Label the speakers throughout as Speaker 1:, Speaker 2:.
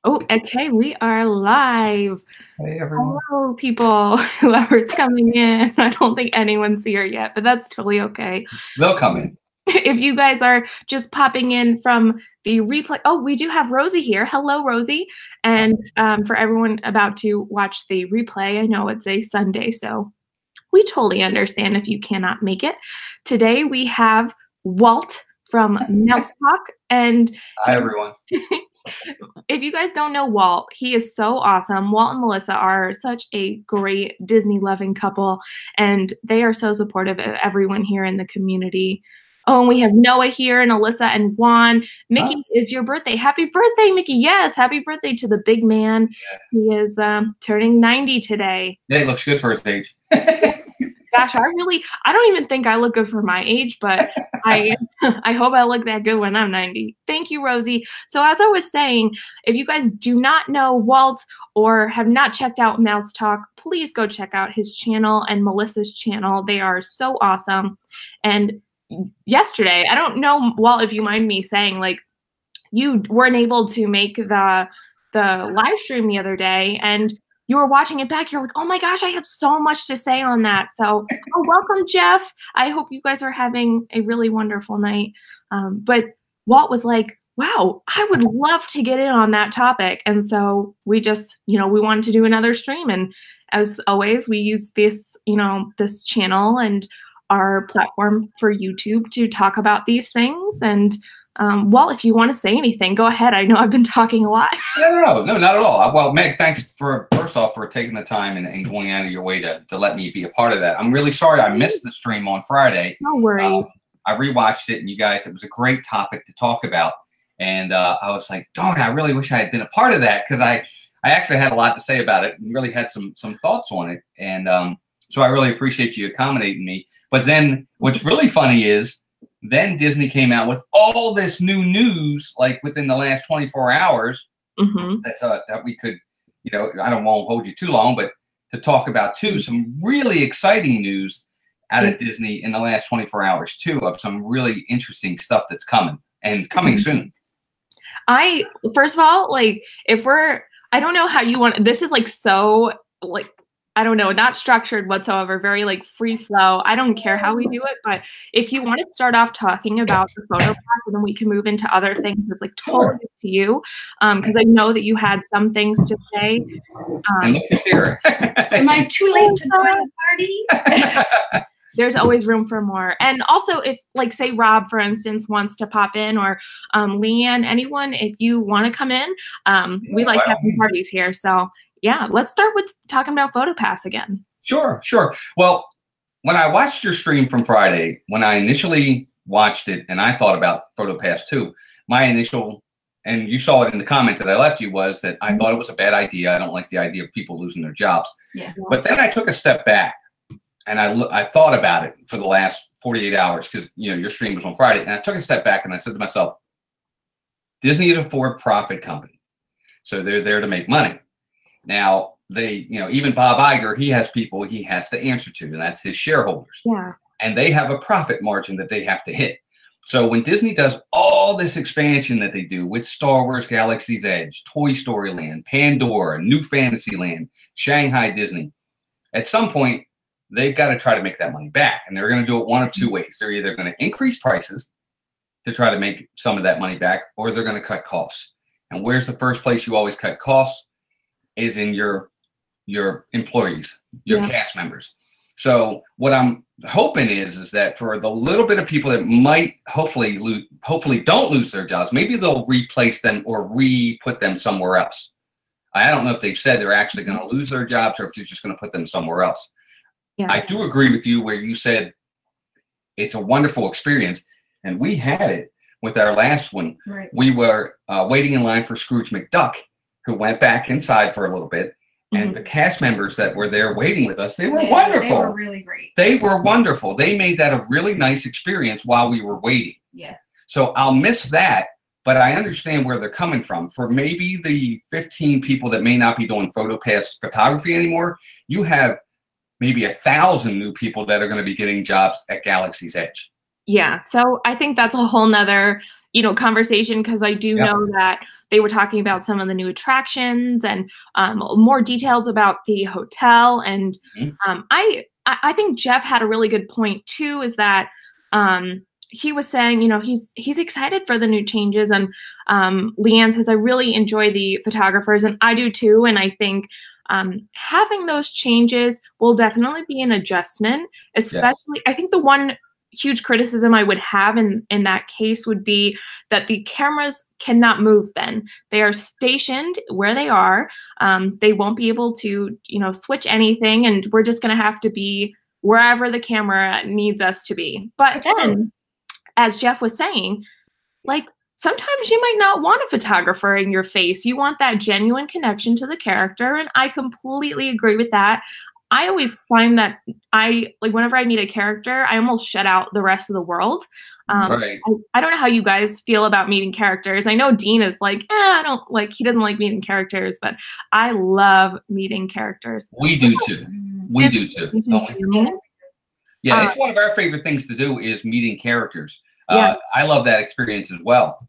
Speaker 1: Oh, okay, we are live.
Speaker 2: Hey everyone.
Speaker 1: Hello, people, whoever's coming in. I don't think anyone's here yet, but that's totally okay.
Speaker 2: They'll come in.
Speaker 1: If you guys are just popping in from the replay, oh, we do have Rosie here. Hello, Rosie. And for everyone about to watch the replay, I know it's a Sunday, so we totally understand if you cannot make it. Today we have Walt from Mouse Talk, and
Speaker 2: Hi everyone.
Speaker 1: if you guys don't know Walt, he is so awesome. Walt and Melissa are such a great Disney loving couple, and they are so supportive of everyone here in the community. Oh, and we have Noah here and Alyssa and Juan. Mickey,
Speaker 2: Nice.
Speaker 1: is your birthday. Happy birthday, Mickey. Yes, happy birthday to the big man.
Speaker 2: Yeah.
Speaker 1: He is turning 90 today.
Speaker 2: Yeah, he looks good for his age.
Speaker 1: Gosh, I don't even think I look good for my age, but I hope I look that good when I'm 90. Thank you, Rosie. So as I was saying, if you guys do not know Walt or have not checked out Mouse Talk, please go check out his channel and Melissa's channel. They are so awesome. And yesterday, I don't know, Walt, if you mind me saying, like, you weren't able to make the live stream the other day, and you were watching it back, you're like, oh my gosh, I have so much to say on that. So, welcome, Jeff. I hope you guys are having a really wonderful night. But Walt was like, wow, I would love to get in on that topic. And so we just, we wanted to do another stream. And as always, we use this, this channel and our platform for YouTube to talk about these things. And Walt, if you want to say anything, go ahead. I know I've been talking a lot.
Speaker 2: No, not at all. Well, Meg, thanks first off for taking the time and going out of your way to let me be a part of that. I'm really sorry I missed the stream on Friday.
Speaker 1: No worries.
Speaker 2: I rewatched it, and you guys, it was a great topic to talk about. And I was like, darn, I really wish I had been a part of that, because I actually had a lot to say about it and really had some thoughts on it. And so I really appreciate you accommodating me. But then what's really funny is, then Disney came out with all this new news, like within the last 24 hours, that we could, I won't hold you too long, but to talk about too, some really exciting news out of Disney in the last 24 hours too, of some really interesting stuff that's coming and coming soon.
Speaker 1: First of all, like, I don't know how you want, this is like so, like, I don't know, not structured whatsoever, very like free flow. I don't care how we do it, but if you want to start off talking about the Photopass, and then we can move into other things, it's like totally up to you, because I know that you had some things to say.
Speaker 2: And look who's here.
Speaker 3: Am I too late to join the party?
Speaker 1: There's always room for more. And also, if, like, say Rob, for instance, wants to pop in, or Leanne, anyone, if you want to come in, we like having parties here. So yeah, let's start with talking about Photopass again.
Speaker 2: Sure. Well, when I watched your stream from Friday, when I initially watched it and I thought about Photopass too, my initial, and you saw it in the comment that I left you, was that I thought it was a bad idea. I don't like the idea of people losing their jobs. Yeah. But then I took a step back and I thought about it for the last 48 hours, because your stream was on Friday, and I took a step back and I said to myself, Disney is a for-profit company, so they're there to make money. Now, they, even Bob Iger, he has people he has to answer to, and that's his shareholders. Yeah. And they have a profit margin that they have to hit. So when Disney does all this expansion that they do with Star Wars Galaxy's Edge, Toy Story Land, Pandora, New Fantasyland, Shanghai Disney, at some point, they've got to try to make that money back. And they're going to do it one of two ways. They're either going to increase prices to try to make some of that money back, or they're going to cut costs. And where's the first place you always cut costs? Is in your employees, your cast members. So what I'm hoping is that for the little bit of people that might hopefully don't lose their jobs, maybe they'll replace them or re-put them somewhere else. I don't know if they've said they're actually going to lose their jobs, or if they're just going to put them somewhere else. Yeah. I do agree with you where you said it's a wonderful experience, and we had it with our last one. Right. We were waiting in line for Scrooge McDuck, who went back inside for a little bit. And the cast members that were there waiting with us, they were wonderful. They were
Speaker 3: really great.
Speaker 2: They were wonderful. They made that a really nice experience while we were waiting. Yeah. So I'll miss that, but I understand where they're coming from. For maybe the 15 people that may not be doing Photopass photography anymore, you have maybe 1,000 new people that are going to be getting jobs at Galaxy's Edge.
Speaker 1: Yeah. So I think that's a whole nother, conversation, because I do know that they were talking about some of the new attractions and more details about the hotel. And I think Jeff had a really good point too, is that he was saying, you know, he's excited for the new changes. And Leanne says, I really enjoy the photographers, and I do too. And I think having those changes will definitely be an adjustment, especially, I think the one huge criticism I would have in that case would be that the cameras cannot move then. They are stationed where they are. They won't be able to, you know, switch anything, and we're just going to have to be wherever the camera needs us to be. But then, as Jeff was saying, like, sometimes you might not want a photographer in your face. You want that genuine connection to the character, and I completely agree with that. I always find that whenever I meet a character, I almost shut out the rest of the world. I don't know how you guys feel about meeting characters. I know Dean is like, he doesn't like meeting characters, but I love meeting characters.
Speaker 2: We do too. We do too. Yeah, it's one of our favorite things to do is meeting characters. I love that experience as well.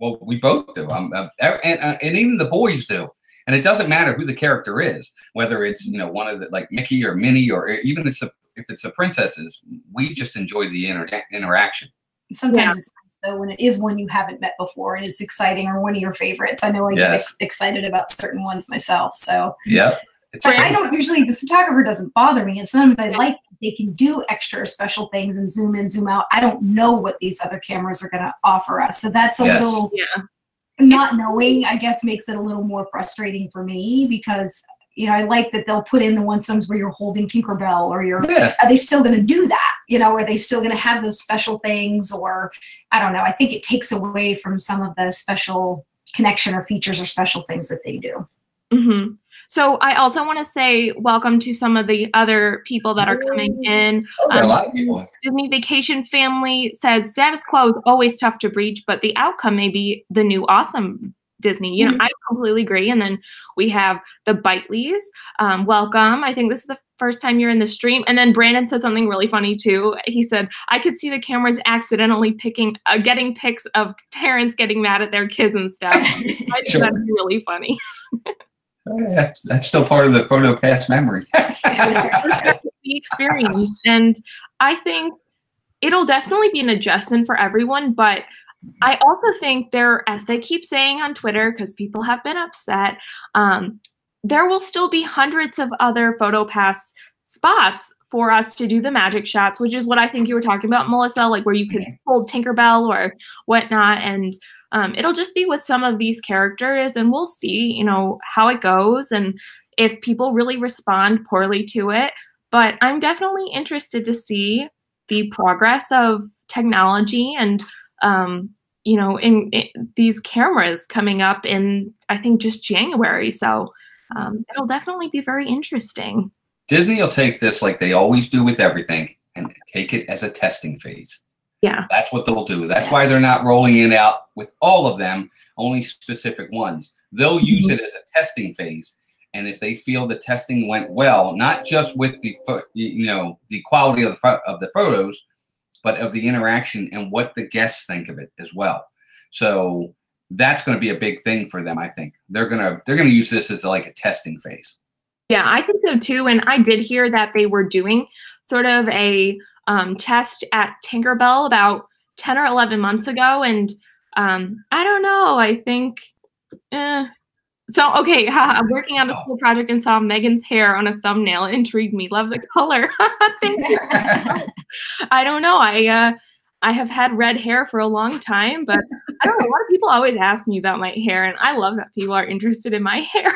Speaker 2: Well, we both do. And even the boys do. And it doesn't matter who the character is, whether it's, you know, one of the, like Mickey or Minnie, or even if it's the princesses. We just enjoy the interaction.
Speaker 3: Sometimes it's nice though when it is one you haven't met before and it's exciting, or one of your favorites. I know I get excited about certain ones myself. So but I don't usually, the photographer doesn't bother me, and sometimes I like they can do extra special things and zoom in, zoom out. I don't know what these other cameras are going to offer us, so that's a little not knowing, I guess, makes it a little more frustrating for me, because, you know, I like that they'll put in the ones where you're holding Tinkerbell, or you're, are they still going to do that? You know, are they still going to have those special things? Or I don't know. I think it takes away from some of the special connection or features or special things that they do.
Speaker 1: So I also want to say welcome to some of the other people that are coming in.
Speaker 2: A lot of people.
Speaker 1: Disney Vacation Family says status quo is always tough to breach, but the outcome may be the new awesome Disney. You know, I completely agree. And then we have the Biteleys. Welcome. I think this is the first time you're in the stream. And then Brandon said something really funny too. He said, I could see the cameras accidentally getting pics of parents getting mad at their kids and stuff. I think that's really funny.
Speaker 2: That's still part of the Photopass memory.
Speaker 1: The experience. And I think it'll definitely be an adjustment for everyone, but I also think as they keep saying on Twitter, because people have been upset, there will still be hundreds of other Photopass spots for us to do the magic shots, which is what I think you were talking about, Melissa, like where you could hold Tinkerbell or whatnot. And it'll just be with some of these characters, and we'll see, you know, how it goes and if people really respond poorly to it. But I'm definitely interested to see the progress of technology and, you know, in these cameras coming up in, I think, just January. So it'll definitely be very interesting.
Speaker 2: Disney will take this like they always do with everything and take it as a testing phase.
Speaker 1: Yeah.
Speaker 2: That's what they'll do. That's why they're not rolling it out with all of them, only specific ones. They'll use it as a testing phase. And if they feel the testing went well, not just with the, you know, the quality of the photos, but of the interaction and what the guests think of it as well. So that's going to be a big thing for them. I think they're going to use this as like a testing phase.
Speaker 1: Yeah, I think so too. And I did hear that they were doing sort of a test at Tinkerbell about 10 or 11 months ago. And I don't know, I think, so, okay, I'm working on a school project and saw Megan's hair on a thumbnail. It intrigued me. Love the color. Thank you. I don't know. I have had red hair for a long time, but I don't know. A lot of people always ask me about my hair, and I love that people are interested in my hair.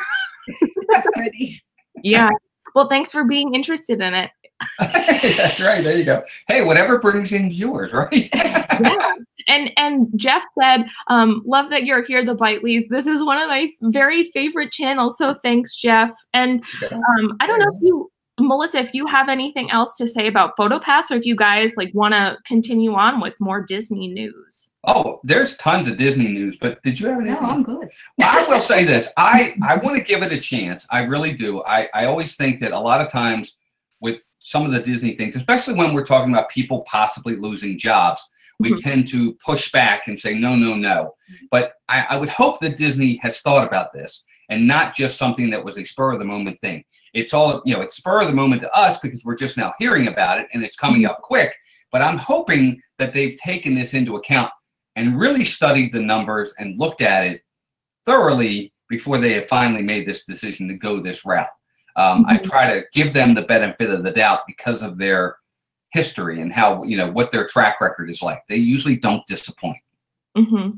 Speaker 3: That's pretty.
Speaker 1: Yeah. Well, thanks for being interested in it.
Speaker 2: That's right. There you go. Hey, whatever brings in viewers, right?
Speaker 1: Yeah. And Jeff said, love that you're here, the Biteleys. This is one of my very favorite channels. So thanks, Jeff. And I don't know if you, Melissa, if you have anything else to say about Photopass, or if you guys like want to continue on with more Disney news.
Speaker 2: Oh, there's tons of Disney news, but did you have anything?
Speaker 3: No, I'm good.
Speaker 2: I will say this. I want to give it a chance. I really do. I always think that a lot of times with some of the Disney things, especially when we're talking about people possibly losing jobs, we tend to push back and say, no, no, no. But I would hope that Disney has thought about this and not just something that was a spur of the moment thing. It's all, you know, it's spur of the moment to us because we're just now hearing about it and it's coming up quick. But I'm hoping that they've taken this into account and really studied the numbers and looked at it thoroughly before they have finally made this decision to go this route. I try to give them the benefit of the doubt because of their history and how, you know, what their track record is like. They usually don't disappoint.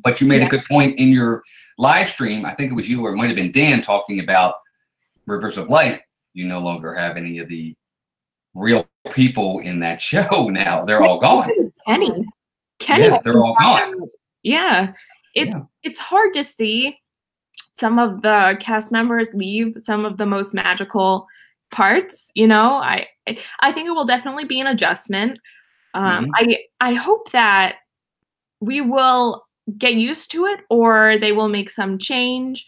Speaker 2: But you made a good point in your live stream. I think it was you or it might have been Dan talking about Rivers of Light. You no longer have any of the real people in that show now. They're all gone.
Speaker 1: Kenny,
Speaker 2: yeah, they're all gone.
Speaker 1: Yeah. It's hard to see some of the cast members leave some of the most magical parts, you know. I think it will definitely be an adjustment. I hope that we will get used to it or they will make some change.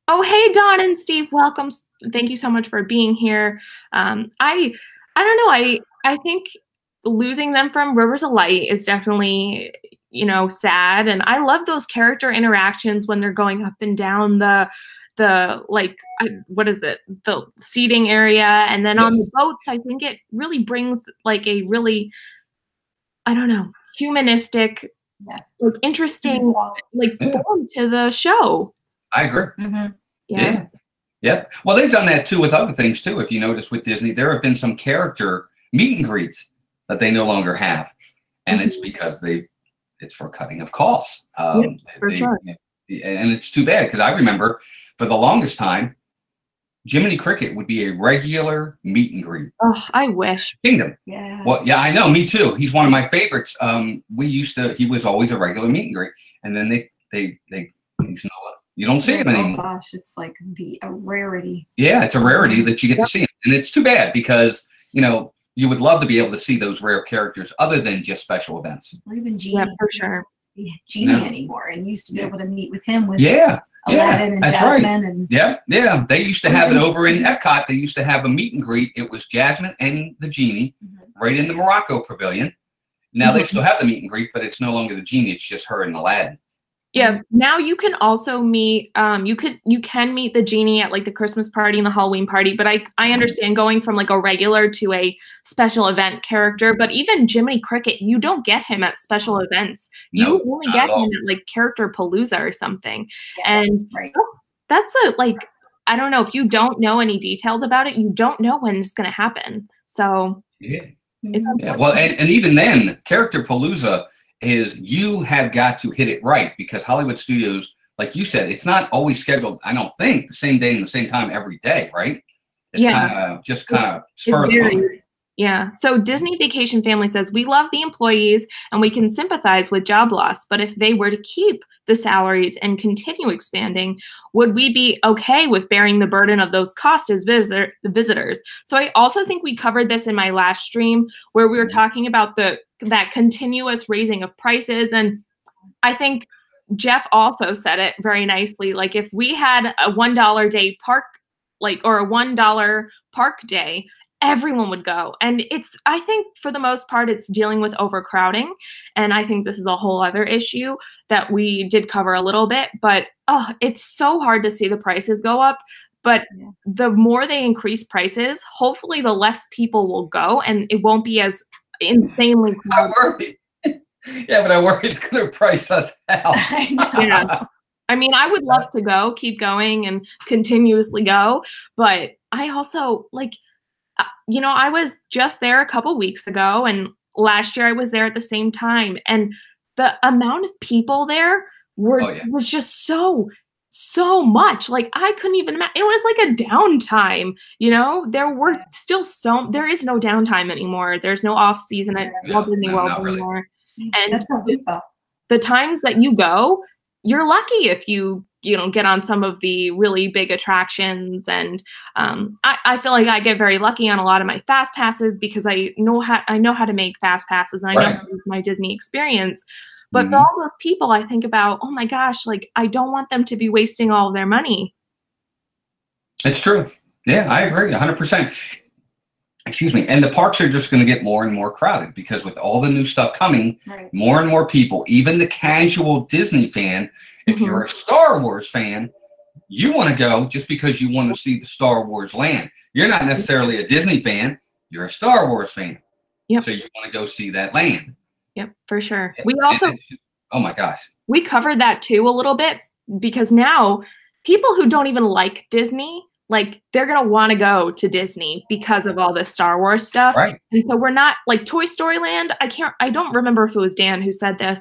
Speaker 1: Oh, hey, Dawn and Steve, welcome. Thank you so much for being here. I don't know. I think losing them from Rivers of Light is definitely, you know, sad. And I love those character interactions when they're going up and down the like, what is it? The seating area. And then on the boats, I think it really brings like a really, I don't know, humanistic, like interesting, like form to the show.
Speaker 2: I agree. Well, they've done that too with other things too. If you notice with Disney, there have been some character meet and greets that they no longer have. And it's because it's for cutting of costs.
Speaker 1: For sure.
Speaker 2: And it's too bad because I remember for the longest time, Jiminy Cricket would be a regular meet and greet.
Speaker 1: Oh, I wish.
Speaker 2: Kingdom. Yeah. Well, yeah, I know. Me too. He's one of my favorites. He was always a regular meet and greet. And then he's you don't see him anymore.
Speaker 3: Oh gosh, it's like a rarity.
Speaker 2: Yeah, it's a rarity that you get to see him. And it's too bad because, you know, you would love to be able to see those rare characters other than just special events.
Speaker 3: Or even Genie.
Speaker 1: Yeah, for sure.
Speaker 3: See Genie anymore and used to be able to meet with him with
Speaker 2: Aladdin
Speaker 3: and Jasmine.
Speaker 2: And they used to have it over in Epcot. They used to have a meet and greet. It was Jasmine and the Genie right in the Morocco Pavilion. Now they still have the meet and greet, but it's no longer the Genie. It's just her and Aladdin.
Speaker 1: Yeah, now you can also meet, you can meet the Genie at like the Christmas party and the Halloween party, but I understand going from like a regular to a special event character, but even Jiminy Cricket, you don't get him at special events. You only get him at like Character Palooza or something. Yeah, and that's I don't know, if you don't know any details about it, you don't know when it's going to happen. So
Speaker 2: well, and even then, Character Palooza is you have got to hit it right because Hollywood Studios, like you said, it's not always scheduled, I don't think, the same day and the same time every day, right? It's kind of spur of the moment.
Speaker 1: Yeah. So Disney Vacation Family says, we love the employees and we can sympathize with job loss, but if they were to keep the salaries and continue expanding, would we be okay with bearing the burden of those costs as visitors? So I also think we covered this in my last stream where we were talking about that continuous raising of prices. And I think Jeff also said it very nicely. Like if we had a $1 day park, or a $1 park day, everyone would go. And I think for the most part, it's dealing with overcrowding. And I think this is a whole other issue that we did cover a little bit, but it's so hard to see the prices go up. But the more they increase prices, hopefully the less people will go and it won't be as insanely crowded.
Speaker 2: Yeah, but I worry it's going to price us out.
Speaker 1: Yeah. I mean, I would love to go, keep going and continuously go. But I also you know, I was just there a couple weeks ago and last year I was there at the same time. And the amount of people there was just so much. Like I couldn't even imagine. It was like a downtime, you know, there is no downtime anymore. There's no off season at Walt Disney World anymore. And
Speaker 3: that's what we thought.
Speaker 1: The times that you go, you're lucky if you get on some of the really big attractions. And I feel like I get very lucky on a lot of my fast passes because I know how to make fast passes and I know how to use my Disney experience. But for all those people, I think about, oh my gosh, like I don't want them to be wasting all of their money.
Speaker 2: It's true. Yeah, I agree 100%. excuse me, and the parks are just going to get more and more crowded because with all the new stuff coming, more and more people, even the casual Disney fan, if you're a Star Wars fan, you want to go just because you want to see the Star Wars land. You're not necessarily a Disney fan. You're a Star Wars fan. Yep. So you want to go see that land.
Speaker 1: Yep, for sure. We also,
Speaker 2: oh my gosh.
Speaker 1: We covered that too a little bit because now people who don't even like Disney, like they're going to want to go to Disney because of all this Star Wars stuff.
Speaker 2: Right.
Speaker 1: And so we're not like Toy Story Land. I don't remember if it was Dan who said this,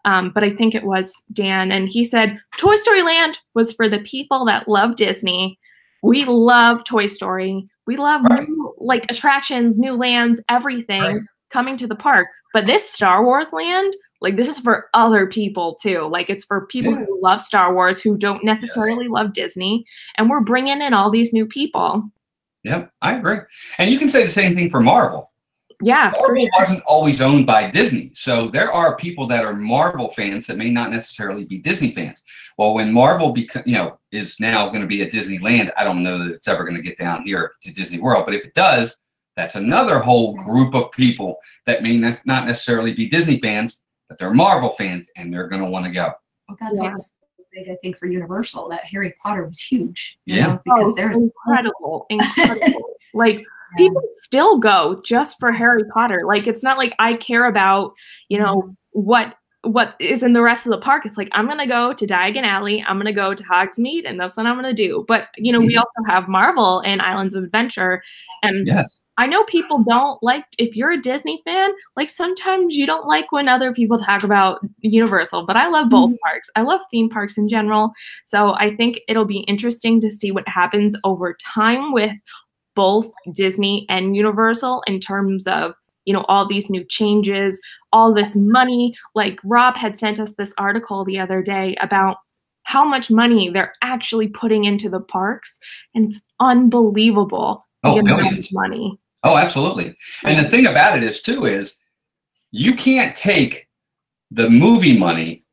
Speaker 1: but I think it was Dan. And he said Toy Story Land was for the people that love Disney. We love Toy Story. We love new, like attractions, new lands, everything coming to the park. But this Star Wars land, like this is for other people too. Like it's for people who love Star Wars, who don't necessarily love Disney. And we're bringing in all these new people.
Speaker 2: Yep, I agree. And you can say the same thing for Marvel.
Speaker 1: Yeah,
Speaker 2: Marvel wasn't always owned by Disney. So there are people that are Marvel fans that may not necessarily be Disney fans. Well, when Marvel is now going to be at Disneyland, I don't know that it's ever going to get down here to Disney World. But if it does, that's another whole group of people that may not necessarily be Disney fans, but they're Marvel fans, and they're going to want to go.
Speaker 3: Well, that's also big, I think, for Universal. That Harry Potter was huge.
Speaker 2: Yeah.
Speaker 3: Because there's
Speaker 1: incredible. Like, people still go just for Harry Potter. Like, it's not like I care about, you know, what is in the rest of the park. It's like, I'm going to go to Diagon Alley. I'm going to go to Hogsmeade, and that's what I'm going to do. But, you know, we also have Marvel and Islands of Adventure. And I know people don't like, if you're a Disney fan, like sometimes you don't like when other people talk about Universal, but I love both parks. I love theme parks in general. So I think it'll be interesting to see what happens over time with both Disney and Universal in terms of, you know, all these new changes, all this money. Like Rob had sent us this article the other day about how much money they're actually putting into the parks. And it's unbelievable.
Speaker 2: Oh, billions.
Speaker 1: Money.
Speaker 2: Oh, absolutely. And the thing about it is too, is you can't take the movie money,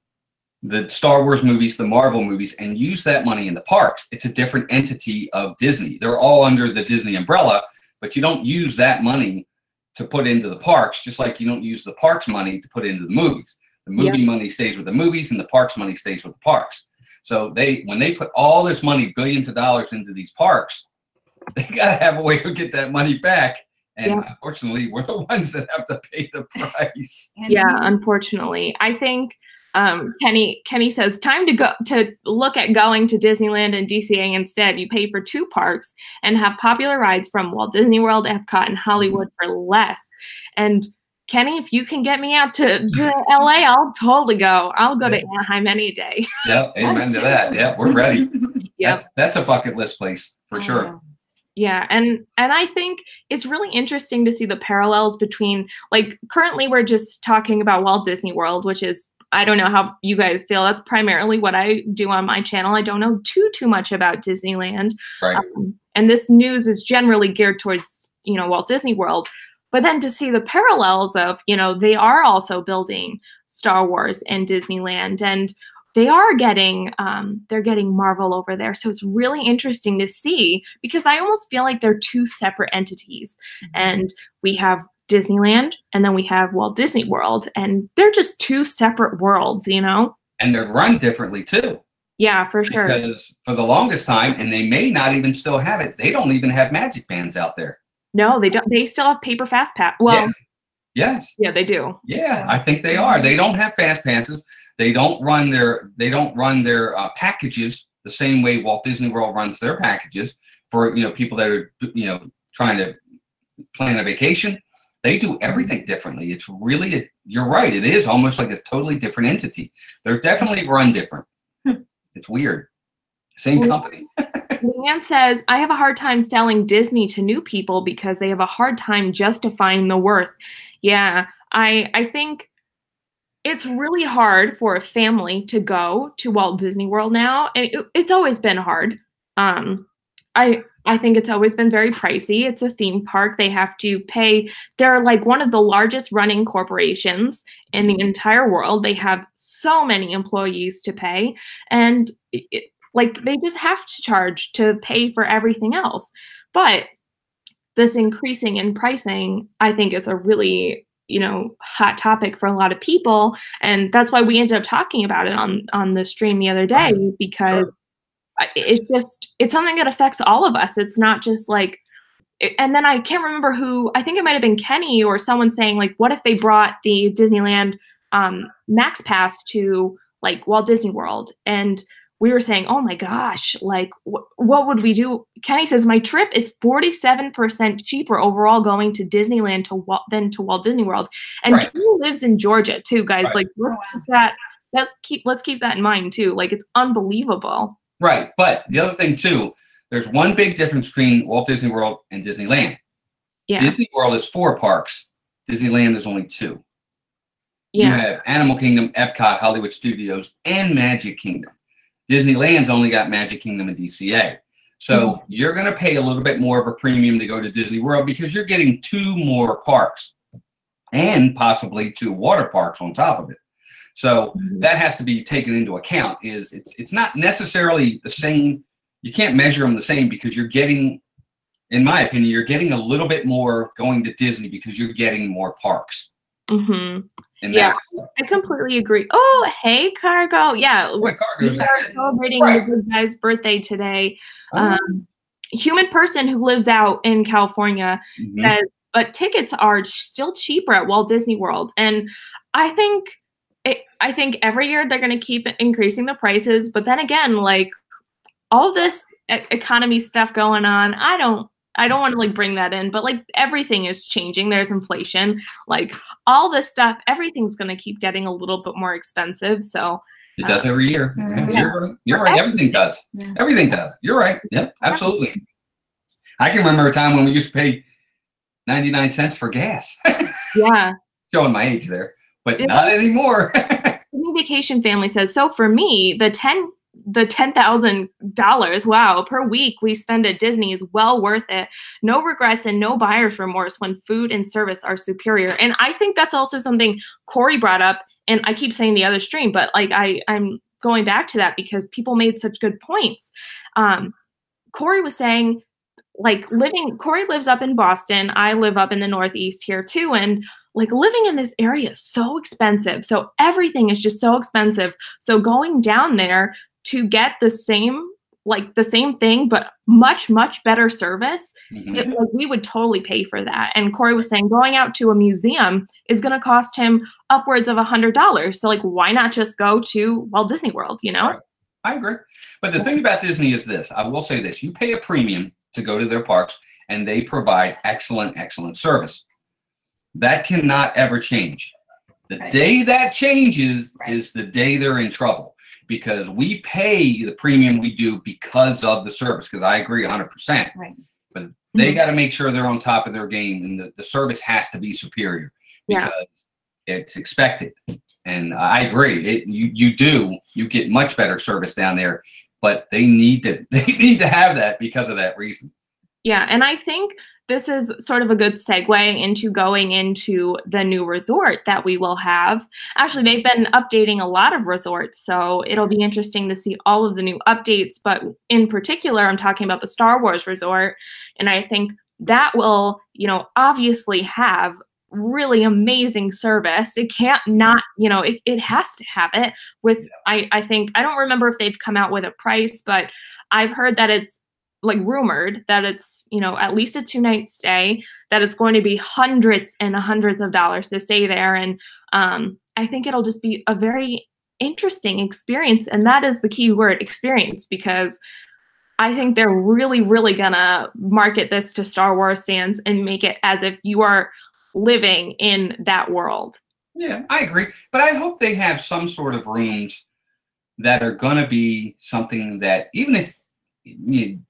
Speaker 2: the Star Wars movies, the Marvel movies, and use that money in the parks. It's a different entity of Disney. They're all under the Disney umbrella, but you don't use that money to put into the parks, just like you don't use the parks money to put into the movies. The movie money stays with the movies, and the parks money stays with the parks. So when they put all this money, billions of dollars into these parks, they got to have a way to get that money back. And unfortunately, we're the ones that have to pay the price.
Speaker 1: Yeah, unfortunately. I think Kenny says, time to look at going to Disneyland and DCA instead. You pay for 2 parks and have popular rides from Walt Disney World, Epcot, and Hollywood for less. And Kenny, if you can get me out to LA, I'll totally go. I'll go to Anaheim any day.
Speaker 2: Yep, amen to that. Yep, we're ready. That's a bucket list place for sure.
Speaker 1: Yeah, and I think it's really interesting to see the parallels between, like, currently we're just talking about Walt Disney World, which is, I don't know how you guys feel. That's primarily what I do on my channel. I don't know too much about Disneyland.
Speaker 2: Right.
Speaker 1: And this news is generally geared towards, you know, Walt Disney World. But then to see the parallels of, you know, they are also building Star Wars and Disneyland, and they are getting, they're getting Marvel over there. So it's really interesting to see, because I almost feel like they're 2 separate entities. And we have Disneyland, and then we have Walt Disney World, and they're just 2 separate worlds, you know? And
Speaker 2: they're run differently too.
Speaker 1: Yeah, for sure.
Speaker 2: Because for the longest time, and they may not even still have it, they don't even have magic bands out there.
Speaker 1: No, they don't. They still have paper fast pass. Well,
Speaker 2: yes.
Speaker 1: Yeah, they do.
Speaker 2: Yeah, I think they are. They don't have fast passes. They don't run their packages the same way Walt Disney World runs their packages for, you know, people that are, you know, trying to plan a vacation. They do everything differently. It's really, you're right. It is almost like a totally different entity. They're definitely run different. It's weird. Same company.
Speaker 1: Leanne says, I have a hard time selling Disney to new people because they have a hard time justifying the worth. Yeah, I think it's really hard for a family to go to Walt Disney World now. And it's always been hard. I think it's always been very pricey. It's a theme park. They have to pay. They're like one of the largest running corporations in the entire world. They have so many employees to pay. And like they just have to charge to pay for everything else. But this increasing in pricing, I think, is a really, you know, hot topic for a lot of people. And that's why we ended up talking about it on the stream the other day, because it's something that affects all of us. It's not just like, and then I can't remember who, I think it might have been Kenny or someone saying, like, what if they brought the Disneyland Max Pass to like Walt Disney World? And we were saying, oh my gosh, like, what would we do? Kenny says, my trip is 47% cheaper overall going to Disneyland than to Walt Disney World. And Kenny lives in Georgia too, guys. Like, let's keep that in mind too. Like, it's unbelievable.
Speaker 2: Right. But the other thing too, there's one big difference between Walt Disney World and Disneyland. Yeah. Disney World is 4 parks. Disneyland is only 2. Yeah. You have Animal Kingdom, Epcot, Hollywood Studios, and Magic Kingdom. Disneyland's only got Magic Kingdom and DCA. So you're going to pay a little bit more of a premium to go to Disney World because you're getting 2 more parks and possibly 2 water parks on top of it. So that has to be taken into account. It's not necessarily the same. You can't measure them the same because you're getting, in my opinion, you're getting a little bit more going to Disney because you're getting more parks.
Speaker 1: Yeah, I completely agree. Oh, hey, Cargo. Yeah, we are celebrating the good guy's birthday today. Human person who lives out in California says, but tickets are still cheaper at Walt Disney World. And I think every year they're going to keep increasing the prices. But then again, like, all this economy stuff going on, I don't want to like bring that in, but like everything is changing. There's inflation, like all this stuff, everything's going to keep getting a little bit more expensive. So
Speaker 2: it does every year. You're right. Everything does. Everything does. You're right. Yep, absolutely. I can remember a time when we used to pay 99 cents for gas.
Speaker 1: Yeah.
Speaker 2: Showing my age there, but not anymore.
Speaker 1: Vacation Family says, so for me, the $10,000, wow, per week we spend at Disney is well worth it. No regrets and no buyer's remorse when food and service are superior. And I think that's also something Corey brought up, and I keep saying the other stream, but like I'm going back to that because people made such good points. Corey was saying, like, Corey lives up in Boston. I live up in the Northeast here too. And like living in this area is so expensive. So everything is just so expensive. So going down there to get the same thing, but much, much better service, we would totally pay for that. And Corey was saying going out to a museum is going to cost him upwards of $100. So like, why not just go to Walt Disney World, you know?
Speaker 2: Right. I agree. But the thing about Disney is this, I will say this, you pay a premium to go to their parks and they provide excellent, excellent service. That cannot ever change. The day that changes is the day they're in trouble, because we pay the premium we do because of the service, because I agree 100%. But they got to make sure they're on top of their game, and the service has to be superior because it's expected. And I agree. You get much better service down there, but they need to have that because of that reason.
Speaker 1: Yeah, and I think this is sort of a good segue into going into the new resort that we will have. Actually, they've been updating a lot of resorts, so it'll be interesting to see all of the new updates. But in particular, I'm talking about the Star Wars resort, and I think that will, you know, obviously have really amazing service. It can't not, you know, it has to have it with, I think, I don't remember if they've come out with a price, but I've heard that it's like rumored that it's, you know, at least a 2-night stay, that it's going to be hundreds and hundreds of dollars to stay there. And I think it'll just be a very interesting experience. And that is the key word, experience, because I think they're really, really gonna market this to Star Wars fans and make it as if you are living in that world.
Speaker 2: Yeah, I agree. But I hope they have some sort of rooms that are going to be something that, even if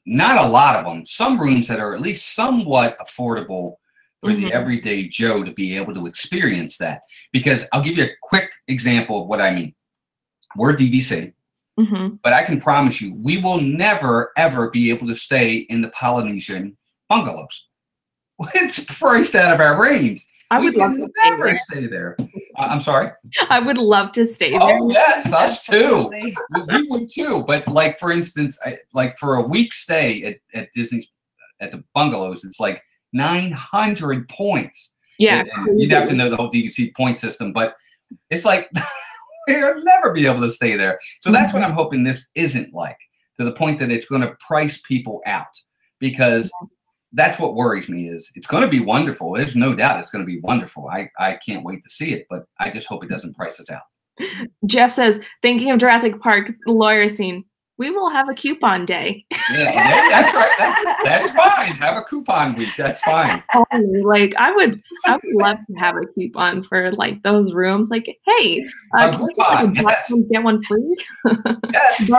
Speaker 2: not a lot of them, some rooms that are at least somewhat affordable for the everyday Joe to be able to experience that. Because I'll give you a quick example of what I mean. We're DVC, but I can promise you we will never, ever be able to stay in the Polynesian bungalows. It's priced out of our range.
Speaker 1: I would love to
Speaker 2: never stay there. I'm sorry?
Speaker 1: I would love to stay there.
Speaker 2: Oh, yes, us too. We would too. But like, for instance, like for a week stay at Disney's, at the bungalows, it's like 900 points.
Speaker 1: Yeah.
Speaker 2: And you'd have to know the whole DVC point system, but it's like they'll never be able to stay there. So that's what I'm hoping this isn't like, to the point that it's going to price people out, because that's what worries me. Is it's going to be wonderful. There's no doubt it's going to be wonderful. I can't wait to see it, but I just hope it doesn't price us out.
Speaker 1: Jeff says, thinking of Jurassic Park, the lawyer scene, we will have a coupon day.
Speaker 2: Yeah, that's right. That's fine. Have a coupon week. That's fine.
Speaker 1: Like I would love to have a coupon for like those rooms. Like, hey,
Speaker 2: coupon, yes.
Speaker 1: Get one free.
Speaker 2: Yes.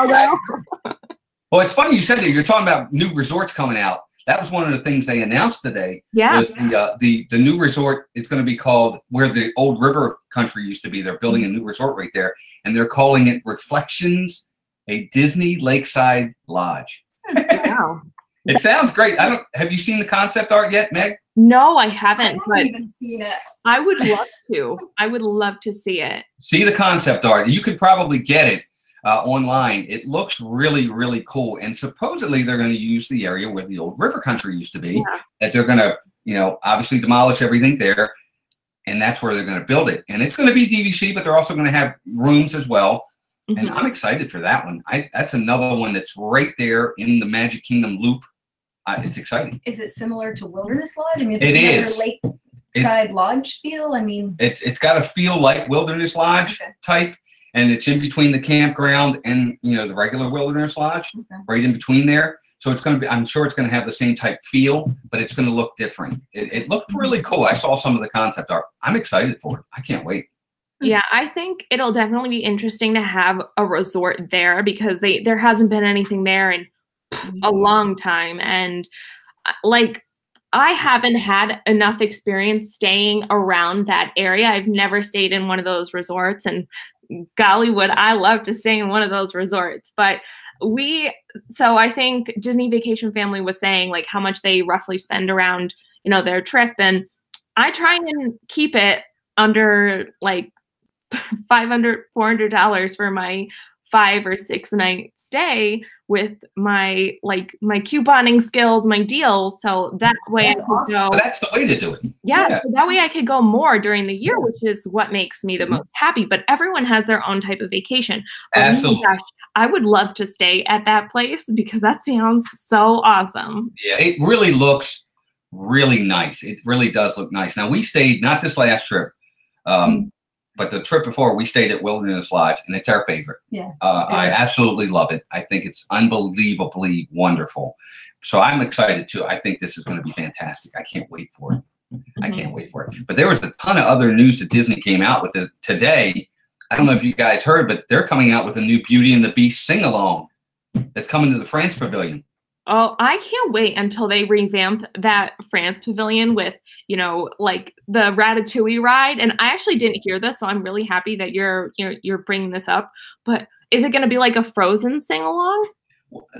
Speaker 2: Well, it's funny you said that. You're talking about new resorts coming out. That was one of the things they announced today.
Speaker 1: Yeah.
Speaker 2: Was the new resort is going to be called where the old river country used to be. They're building a new resort right there, and they're calling it Reflections, a Disney Lakeside Lodge.
Speaker 1: Wow.
Speaker 2: It sounds great. Have you seen the concept art yet, Meg?
Speaker 1: No, I haven't.
Speaker 3: I haven't even seen it.
Speaker 1: I would love to. I would love to see it.
Speaker 2: See the concept art. You could probably get it online. It looks really, really cool. And supposedly they're going to use the area where the old river country used to be. Yeah. That they're going to, obviously demolish everything there, and that's where they're going to build it. And it's going to be DVC, but they're also going to have rooms as well. And I'm excited for that one. That's another one that's right there in the Magic Kingdom loop. It's exciting.
Speaker 3: Is it similar to Wilderness Lodge? I mean,
Speaker 2: it is.
Speaker 3: Lakeside Lodge feel? I mean,
Speaker 2: it's got a feel like Wilderness Lodge type, and it's in between the campground and the regular Wilderness Lodge, right in between there. So it's going to be. I'm sure it's going to have the same type feel, but it's going to look different. It looked really cool. I saw some of the concept art. I'm excited for it. I can't wait.
Speaker 1: Yeah, I think it'll definitely be interesting to have a resort there, because there hasn't been anything there in a long time. And like, I haven't had enough experience staying around that area. I've never stayed in one of those resorts, and golly, would I love to stay in one of those resorts. But so I think Disney Vacation Family was saying like how much they roughly spend around, their trip. And I try and keep it under like $500, $400 for my 5 or 6 night stay with my couponing skills, my deals. So that way
Speaker 3: that's awesome.
Speaker 2: That's the way to do it.
Speaker 1: Yeah. So that way I could go more during the year, which is what makes me the most happy. But everyone has their own type of vacation.
Speaker 2: Absolutely.
Speaker 1: Oh my gosh, I would love to stay at that place, because that sounds so awesome.
Speaker 2: Yeah, it really looks really nice. It really does look nice. Now, we stayed, not this last trip, but the trip before, we stayed at Wilderness Lodge, and it's our favorite.
Speaker 3: Yeah,
Speaker 2: I absolutely love it. I think it's unbelievably wonderful. So I'm excited too. I think this is going to be fantastic. I can't wait for it. I can't wait for it. But there was a ton of other news that Disney came out with today. I don't know if you guys heard, but they're coming out with a new Beauty and the Beast sing-along that's coming to the France Pavilion.
Speaker 1: Oh, I can't wait until they revamp that France Pavilion with, like the Ratatouille ride. And I actually didn't hear this, so I'm really happy that you're bringing this up. But is it going to be like a Frozen sing-along?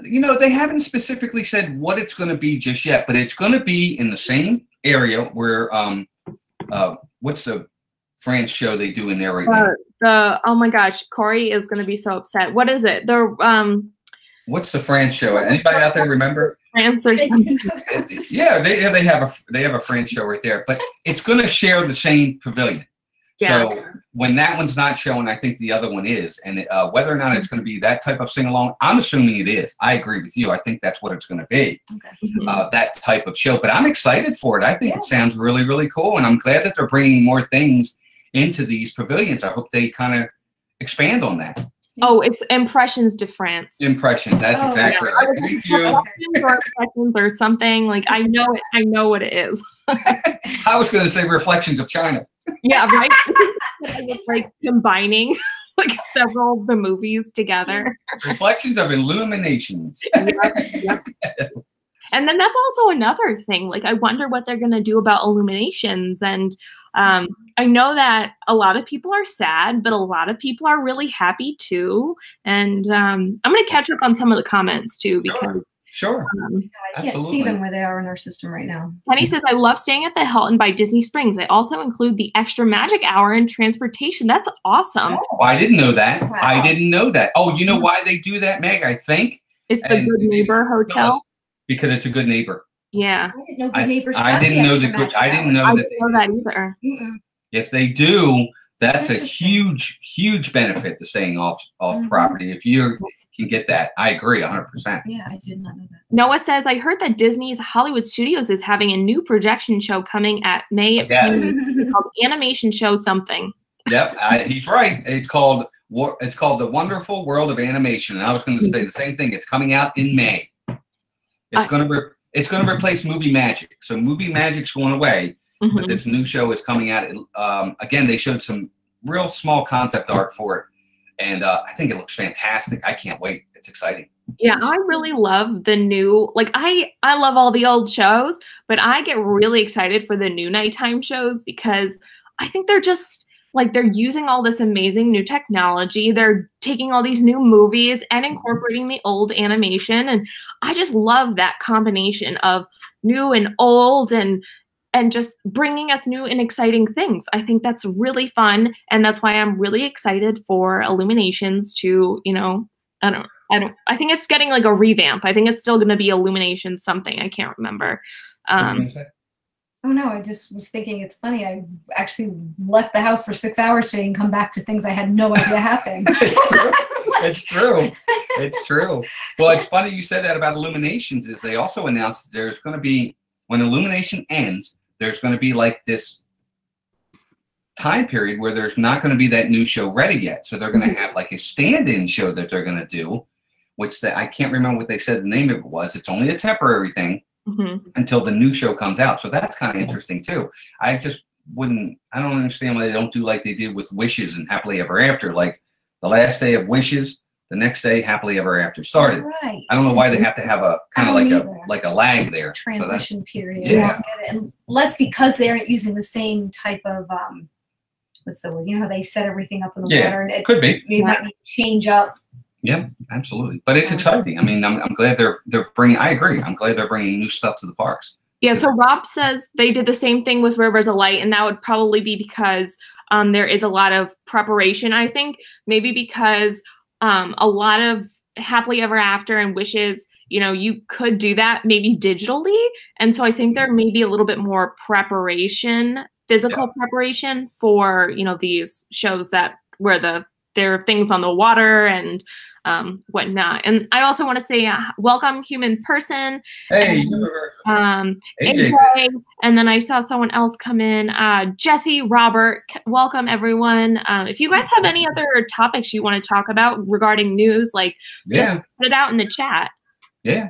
Speaker 2: They haven't specifically said what it's going to be just yet, but it's going to be in the same area where what's the France show they do in there right now?
Speaker 1: Oh my gosh, Corey is going to be so upset. What is it?
Speaker 2: What's the France show? Anybody out there remember?
Speaker 1: France or something?
Speaker 2: Yeah, they have a France show right there, but it's going to share the same pavilion. Yeah. So when that one's not showing, I think the other one is, and whether or not it's going to be that type of sing along, I'm assuming it is. I agree with you. I think that's what it's going to be, that type of show. But I'm excited for it. I think it sounds really, really cool, and I'm glad that they're bringing more things into these pavilions. I hope they kind of expand on that.
Speaker 1: Oh, it's Impressions de France.
Speaker 2: Impressions. That's exactly right. Thank you.
Speaker 1: Impressions or something. Like I know what it is.
Speaker 2: I was going to say Reflections of China.
Speaker 1: Yeah, right. It's like combining like several of the movies together.
Speaker 2: Reflections of Illuminations.
Speaker 1: Yep. And then that's also another thing. Like I wonder what they're going to do about Illuminations. And I know that a lot of people are sad, but a lot of people are really happy too. And I'm going to catch up on some of the comments too, because
Speaker 2: Sure.
Speaker 3: I can't see them where they are in our system right now.
Speaker 1: Penny says, I love staying at the Hilton by Disney Springs. They also include the extra magic hour and transportation. That's awesome.
Speaker 2: Oh, I didn't know that. Wow. I didn't know that. Oh, you know why they do that, Meg? I think
Speaker 1: it's the Good Neighbor Hotel.
Speaker 2: Because it's a good neighbor.
Speaker 1: Yeah.
Speaker 3: I didn't know Good Neighbors.
Speaker 2: I didn't know
Speaker 1: that either.
Speaker 2: If they do, that's a huge benefit to staying off property. If you can get that, I agree 100%.
Speaker 3: Yeah, I did not know that.
Speaker 1: Noah says, I heard that Disney's Hollywood Studios is having a new projection show coming at May.
Speaker 2: Yes.
Speaker 1: Called Animation Show something.
Speaker 2: Yep, he's right. It's called The Wonderful World of Animation. And I was going to say the same thing. It's coming out in May. It's going to replace Movie Magic. So Movie Magic's going away, but this new show is coming out. Again, they showed some real small concept art for it, and I think it looks fantastic. I can't wait. It's exciting.
Speaker 1: Yeah, I really love the new, like, I love all the old shows, but I get really excited for the new nighttime shows because I think they're just, like, they're using all this amazing new technology. They're taking all these new movies and incorporating the old animation. And I just love that combination of new and old and just bringing us new and exciting things. I think that's really fun. And that's why I'm really excited for Illuminations to, you know, I think it's getting like a revamp. I think it's still going to be Illuminations something. I can't remember.
Speaker 3: Oh no, I just was thinking it's funny. I actually left the house for 6 hours today and come back to things I had no idea happened.
Speaker 2: It's true. It's true. Well, it's funny you said that about Illuminations. Is they also announced there's going to be, when Illumination ends, there's going to be like this time period where there's not going to be that new show ready yet. So they're going to have like a stand-in show that they're going to do, which I can't remember what they said the name of it was. It's only a temporary thing. Until the new show comes out. So that's kind of interesting too. I don't understand why they don't do like they did with Wishes and Happily Ever After. Like the last day of Wishes, the next day Happily Ever After started. Right. I don't know why they have to have a kind of like a lag there.
Speaker 3: Transition period.
Speaker 2: Yeah.
Speaker 3: Unless because they aren't using the same type of what's the word? You know how they set everything up in the water and it
Speaker 2: could be.
Speaker 3: You might need to change up.
Speaker 2: Yeah, absolutely. But it's exciting. I mean, I'm glad they're bringing. I agree. I'm glad they're bringing new stuff to the parks.
Speaker 1: Yeah. So Rob says they did the same thing with Rivers of Light, and that would probably be because there is a lot of preparation. I think maybe because a lot of Happily Ever After and Wishes, you know, you could do that maybe digitally, and so I think there may be a little bit more preparation, physical preparation for these shows where there are things on the water and whatnot. And I also want to say welcome, Human Person.
Speaker 2: Hey,
Speaker 1: AJ. And then I saw someone else come in, Jesse, Robert. Welcome, everyone. If you guys have any other topics you want to talk about regarding news, just put it out in the chat.
Speaker 2: Yeah.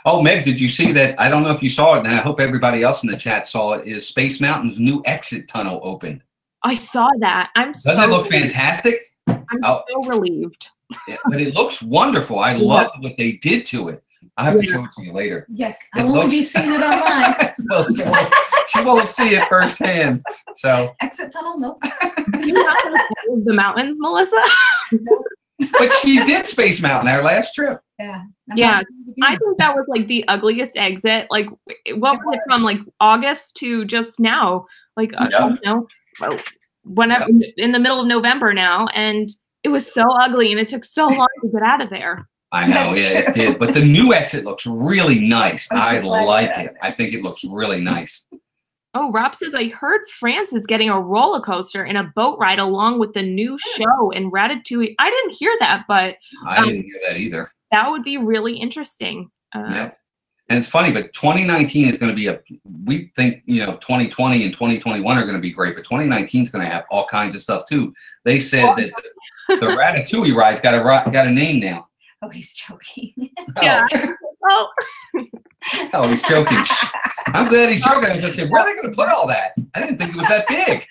Speaker 2: Oh, Meg, did you see that? I don't know if you saw it, and I hope everybody else in the chat saw it. Is Space Mountain's new exit tunnel opened?
Speaker 1: I saw that.
Speaker 2: Doesn't it look fantastic?
Speaker 1: I'm so relieved.
Speaker 2: Yeah, but it looks wonderful. I love what they did to it. I have to show it to you later.
Speaker 3: Yeah, I'll only be seeing it online.
Speaker 2: She won't see it firsthand. So
Speaker 3: exit tunnel, nope.
Speaker 1: You have the mountains, Melissa.
Speaker 2: But she did Space Mountain our last trip.
Speaker 3: Yeah.
Speaker 1: Yeah. I think that was like the ugliest exit. Like, what was it from? Like August to just now? Like, whenever in the middle of November now, and it was so ugly, and it took so long to get out of there.
Speaker 2: I know, it did. But the new exit looks really nice. I like it. I think it looks really nice.
Speaker 1: Oh, Rob says, I heard France is getting a roller coaster and a boat ride along with the new show in Ratatouille. I didn't hear that, but
Speaker 2: I didn't hear that either.
Speaker 1: That would be really interesting.
Speaker 2: Yeah. And it's funny, but 2019 is going to be we think, 2020 and 2021 are going to be great, but 2019 is going to have all kinds of stuff too. They said that the Ratatouille ride's got a name now.
Speaker 3: Oh, he's joking.
Speaker 1: Yeah.
Speaker 2: Oh, he's joking. I'm glad he's joking. I was going to say, where are they going to put all that? I didn't think it was that big.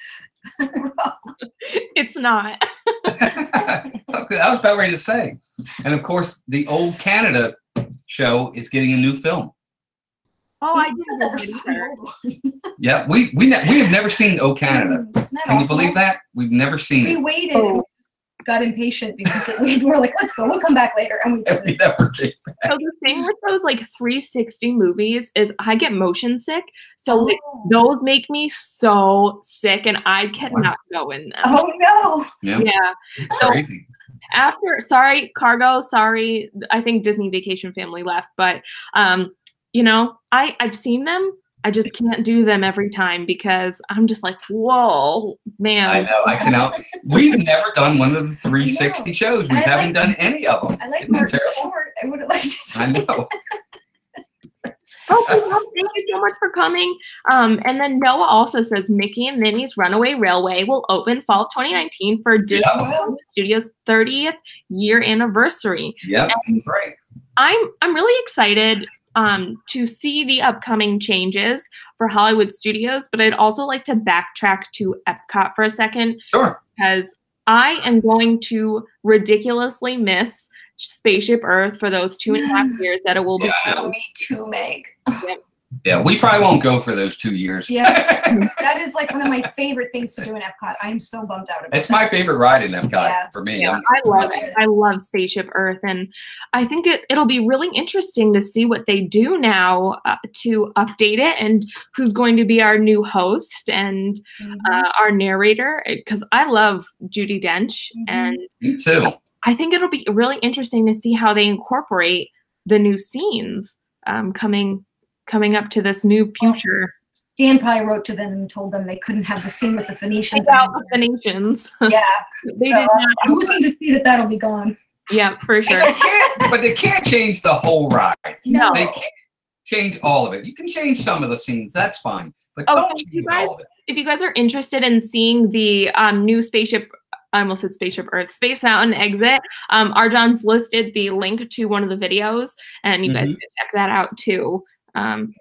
Speaker 1: It's not.
Speaker 2: I was about ready to say. And of course, the Old Canada show is getting a new film.
Speaker 1: Oh, I didn't.
Speaker 2: Yeah, we have never seen Old Canada. Can you believe that? We've never seen it.
Speaker 3: We waited. And got impatient because we were like, let's go. We'll come back later. And
Speaker 2: we never came back.
Speaker 1: So the thing with those 360 movies is I get motion sick. So those make me so sick, and I cannot go in them.
Speaker 3: Oh no.
Speaker 2: Yeah.
Speaker 1: So crazy. Sorry, Cargo, sorry, I think Disney Vacation Family left, but you know, I've seen them. I just can't do them every time because I'm just like, whoa, man.
Speaker 2: I know. I cannot. We've never done one of the 360 shows. We haven't done any of them.
Speaker 3: I like Martin Short. I would have liked to see.
Speaker 2: I know.
Speaker 1: Okay, well, thank you so much for coming. And then Noah also says Mickey and Minnie's Runaway Railway will open fall of 2019 for Disney Studios' 30th year anniversary.
Speaker 2: Yeah, that's right.
Speaker 1: I'm really excited to see the upcoming changes for Hollywood Studios, but I'd also like to backtrack to Epcot for a second.
Speaker 2: Sure.
Speaker 1: Because I am going to ridiculously miss Spaceship Earth for those 2.5 years that it will be.
Speaker 3: Me too, Meg.
Speaker 2: Yeah, we probably won't go for those 2 years.
Speaker 3: Yeah, that is like one of my favorite things to do in Epcot. I'm so bummed out about it.
Speaker 2: It's my favorate ride in Epcot for me.
Speaker 1: Yeah, I love it. I love Spaceship Earth, and I think it'll be really interesting to see what they do now to update it, and who's going to be our new host and our narrator. Because I love Judi Dench, and
Speaker 2: me too.
Speaker 1: I think it'll be really interesting to see how they incorporate the new scenes coming up to this new future.
Speaker 3: Dan probably wrote to them and told them they couldn't have the scene with the Phoenicians.
Speaker 1: Without the Phoenicians.
Speaker 3: Yeah. So I'm looking to see that'll be gone.
Speaker 1: Yeah, for sure.
Speaker 2: But they can't change the whole ride.
Speaker 3: No.
Speaker 2: They can't change all of it. You can change some of the scenes. That's fine. But don't change all of it.
Speaker 1: If you guys are interested in seeing the new Spaceship, I almost said Spaceship Earth, Space Mountain exit, Arjan's listed the link to one of the videos, and you guys can check that out too.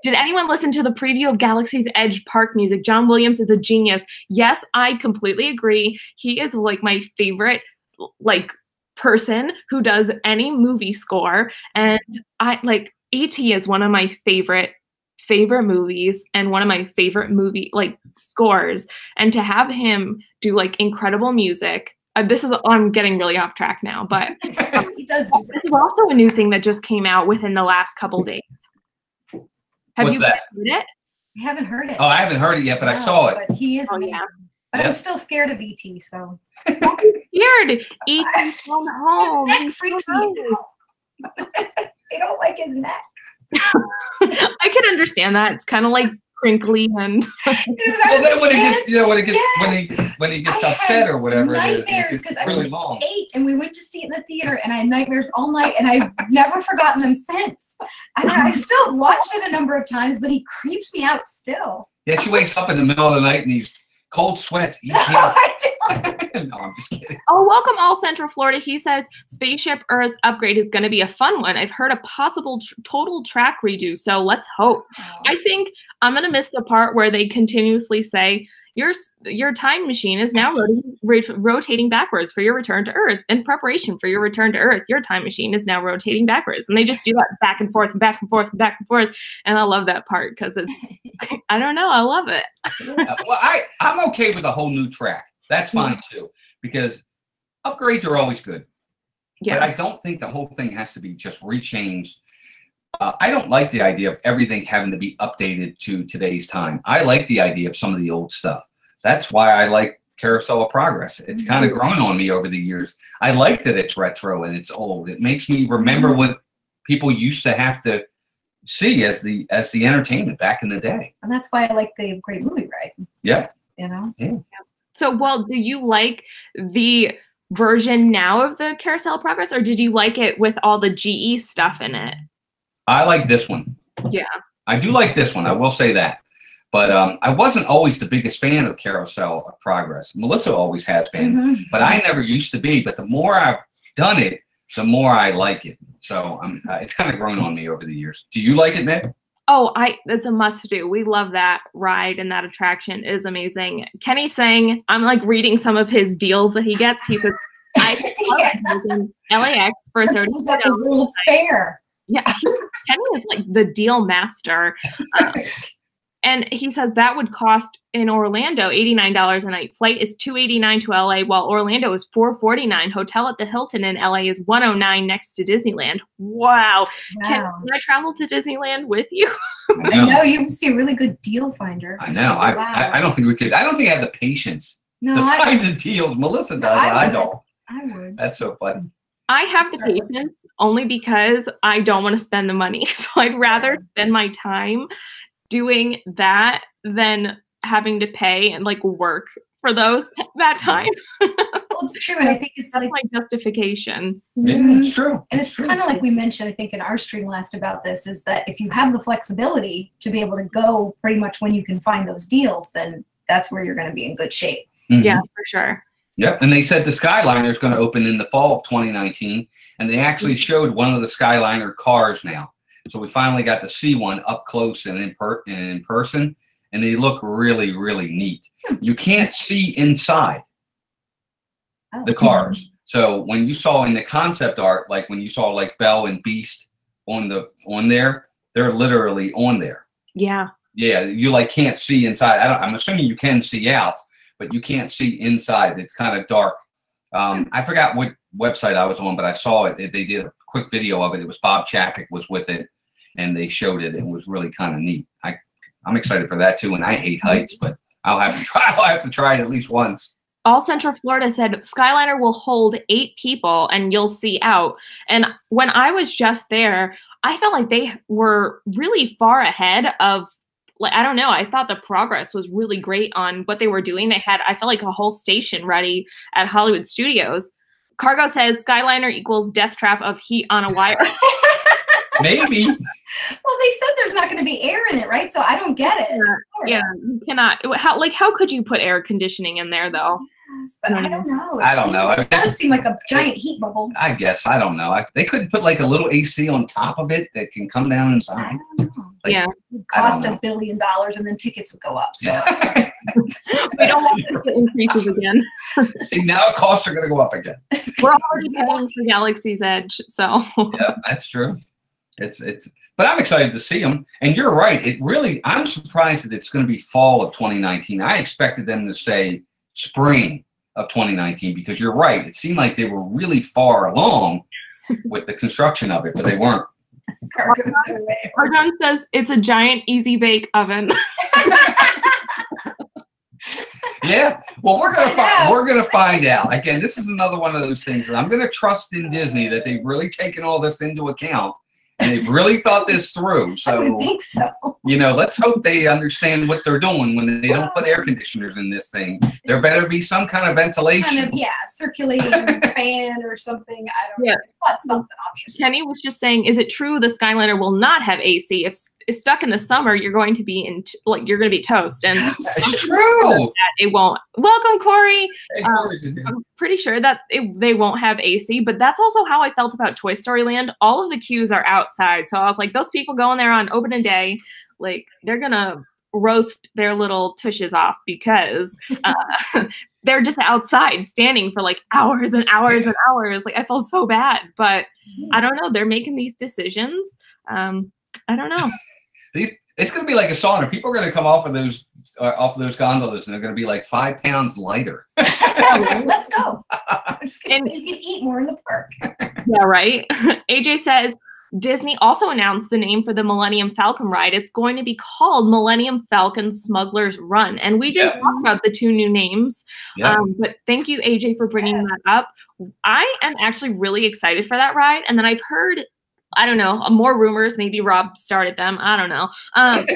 Speaker 1: Did anyone listen to the preview of Galaxy's Edge park music? John Williams is a genius. Yes, I completely agree. He is like my favorite person who does any movie score, and I like E.T. is one of my favorite movies and one of my favorite movie scores, and to have him do incredible music. I'm getting really off track now, but
Speaker 3: he does.
Speaker 1: This is also a new thing that just came out within the last couple days. Have you heard it?
Speaker 3: I haven't heard it.
Speaker 2: Oh, I haven't heard it yet, but I saw it.
Speaker 3: But he is.
Speaker 1: Yeah.
Speaker 3: But I'm still scared of E.T. So.
Speaker 1: Don't be scared. E.T. come home.
Speaker 3: His neck freaks me out. I don't like his neck.
Speaker 1: I can understand that. It's kind of like crinkly and.
Speaker 2: Well, then when he gets upset or whatever it is,
Speaker 3: because I was 8 and we went to see it in the theater, and I had nightmares all night, and I've never forgotten them since. And I still watched it a number of times, but he creeps me out still.
Speaker 2: Yeah, she wakes up in the middle of the night and he's cold sweats. No, I'm just kidding.
Speaker 1: Oh, welcome all Central Florida. He says Spaceship Earth upgrade is going to be a fun one. I've heard a possible total track redo, so let's hope. I think I'm going to miss the part where they continuously say, your time machine is now rotating backwards for your return to Earth. In preparation for your return to Earth, your time machine is now rotating backwards. And they just do that back and forth and back and forth and back and forth. And I love that part because it's, I don't know, I love it.
Speaker 2: Well, I'm okay with a whole new track. That's fine too, because upgrades are always good. Yeah. But I don't think the whole thing has to be just rechanged. I don't like the idea of everything having to be updated to today's time. I like the idea of some of the old stuff. That's why I like Carousel of Progress. It's kind of grown on me over the years. I like that it's retro and it's old. It makes me remember what people used to have to see as the entertainment back in the day.
Speaker 3: And that's why I like the Great Movie Ride.
Speaker 2: Yeah.
Speaker 3: You know?
Speaker 2: Yeah.
Speaker 1: So, well, do you like the version now of the Carousel of Progress, or did you like it with all the GE stuff in it?
Speaker 2: I like this one.
Speaker 1: Yeah.
Speaker 2: I do like this one. I will say that. But I wasn't always the biggest fan of Carousel of Progress. Melissa always has been, but I never used to be. But the more I've done it, the more I like it. So it's kind of grown on me over the years. Do you like it, Nick?
Speaker 1: Oh, it's a must do. We love that ride, and that attraction is amazing. Kenny's saying, I'm reading some of his deals that he gets. He says, I love LAX for $30.
Speaker 3: Was at the World's Fair.
Speaker 1: Yeah, Kenny is the deal master. And he says that would cost in Orlando $89 a night. Flight is $289 to LA, while Orlando is $449. Hotel at the Hilton in LA is $109 next to Disneyland. Wow. Can I travel to Disneyland with you?
Speaker 3: I know you must be a really good deal finder.
Speaker 2: I know. I don't think we could. I don't think I have the patience to find the deals. Melissa does. I don't.
Speaker 3: I would.
Speaker 2: That's so funny.
Speaker 1: I have the patience only because I don't want to spend the money. So I'd rather spend my time doing that than having to pay and like work for that time.
Speaker 3: Well, it's true, and I think
Speaker 1: that's like my justification.
Speaker 2: Yeah, it's true.
Speaker 3: And it's kind of like we mentioned, I think, in our stream last about this, is that if you have the flexibility to be able to go pretty much when you can find those deals, then that's where you're going to be in good shape.
Speaker 1: Yeah, for sure.
Speaker 2: Yep, and they said the Skyliner is going to open in the fall of 2019, and they actually showed one of the Skyliner cars now. So we finally got to see one up close and in person, and they look really, really neat. You can't see inside the cars. So when you saw in the concept art, like when you saw like Belle and Beast on there, they're literally on there.
Speaker 1: Yeah.
Speaker 2: Yeah, you like can't see inside. I'm assuming you can see out, but you can't see inside. It's kind of dark. I forgot what website I was on, but I saw it. They did a quick video of it. It was Bob Chapek was with it, and they showed it. It was really kind of neat. I'm excited for that too, and I hate heights, but I'll have to try. I'll have to try it at least once.
Speaker 1: All Central Florida said Skyliner will hold 8 people, and you'll see out. And when I was just there, I felt like they were really far ahead of. Like, I don't know. I thought the progress was really great on what they were doing. They had, I felt like, a whole station ready at Hollywood Studios. Cargo says Skyliner equals Death Trap of heat on a wire.
Speaker 2: Maybe.
Speaker 3: Well, they said there's not going to be air in it, right? So I don't get it.
Speaker 1: Yeah, you cannot. How could you put air conditioning in there, though?
Speaker 3: Yes, but I don't know.
Speaker 2: I don't know.
Speaker 3: It does seem like a giant heat bubble.
Speaker 2: I guess. I don't know. They could put like a little AC on top of it that can come down inside.
Speaker 3: I don't know.
Speaker 1: Like, yeah.
Speaker 3: It would cost $1 billion, and then tickets would go up. So
Speaker 1: we don't want to increases again.
Speaker 2: See, now costs are going to go up again.
Speaker 1: We're already paying for Galaxy's Edge, so.
Speaker 2: Yeah, that's true. But I'm excited to see them. And you're right. I'm surprised that it's going to be fall of 2019. I expected them to say spring of 2019 because you're right. It seemed like they were really far along with the construction of it, but they weren't.
Speaker 1: Argon says it's a giant easy bake oven.
Speaker 2: Yeah. Well, we're gonna find out. Again, this is another one of those things that I'm gonna trust in Disney that they've really taken all this into account. And they've really thought this through. So
Speaker 3: I think so.
Speaker 2: Let's hope they understand what they're doing when they don't put air conditioners in this thing. There better be some kind of ventilation.
Speaker 3: Kind of, circulating fan or something. I don't know. But something, obviously.
Speaker 1: Kenny was just saying, is it true the Skyliner will not have AC? If stuck in the summer, you're going to be you're going to be toast. And
Speaker 2: it's true.
Speaker 1: It won't. Welcome, Corey.
Speaker 2: Hey,
Speaker 1: I'm pretty sure that they won't have AC, but that's also how I felt about Toy Story Land. All of the queues are outside, so I was like, those people going there on opening day, like they're gonna roast their little tushes off because they're just outside standing for like hours and hours and hours. Like I felt so bad, but I don't know. They're making these decisions. I don't know.
Speaker 2: It's going to be like a sauna. People are going to come off of those gondolas, and they're going to be like 5 pounds lighter.
Speaker 3: Let's go. And you can eat more in the park.
Speaker 1: Yeah, right. AJ says Disney also announced the name for the Millennium Falcon ride. It's going to be called Millennium Falcon Smuggler's Run, and we did talk about the 2 new names. But thank you, AJ, for bringing that up. I am actually really excited for that ride, and then I've heard. I don't know, more rumors. Maybe Rob started them. I don't know. I've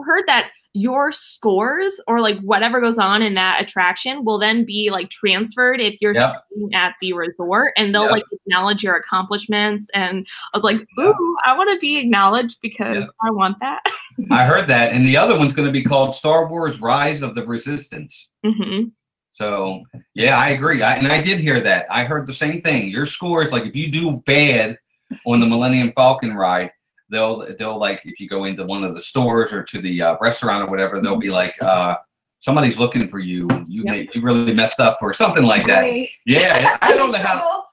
Speaker 1: heard that your scores or like whatever goes on in that attraction will then be like transferred if you're staying at the resort, and they'll like acknowledge your accomplishments. And I was like, ooh, I want to be acknowledged because I want that.
Speaker 2: I heard that. And the other one's going to be called Star Wars Rise of the Resistance.
Speaker 1: Mm-hmm.
Speaker 2: So, yeah, I agree. I did hear that. I heard the same thing. Your scores, like if you do bad on the Millennium Falcon ride, they'll like if you go into one of the stores or to the restaurant or whatever, they'll be like, somebody's looking for you. You really messed up or something like that.
Speaker 3: Right.
Speaker 2: Yeah, I don't know how.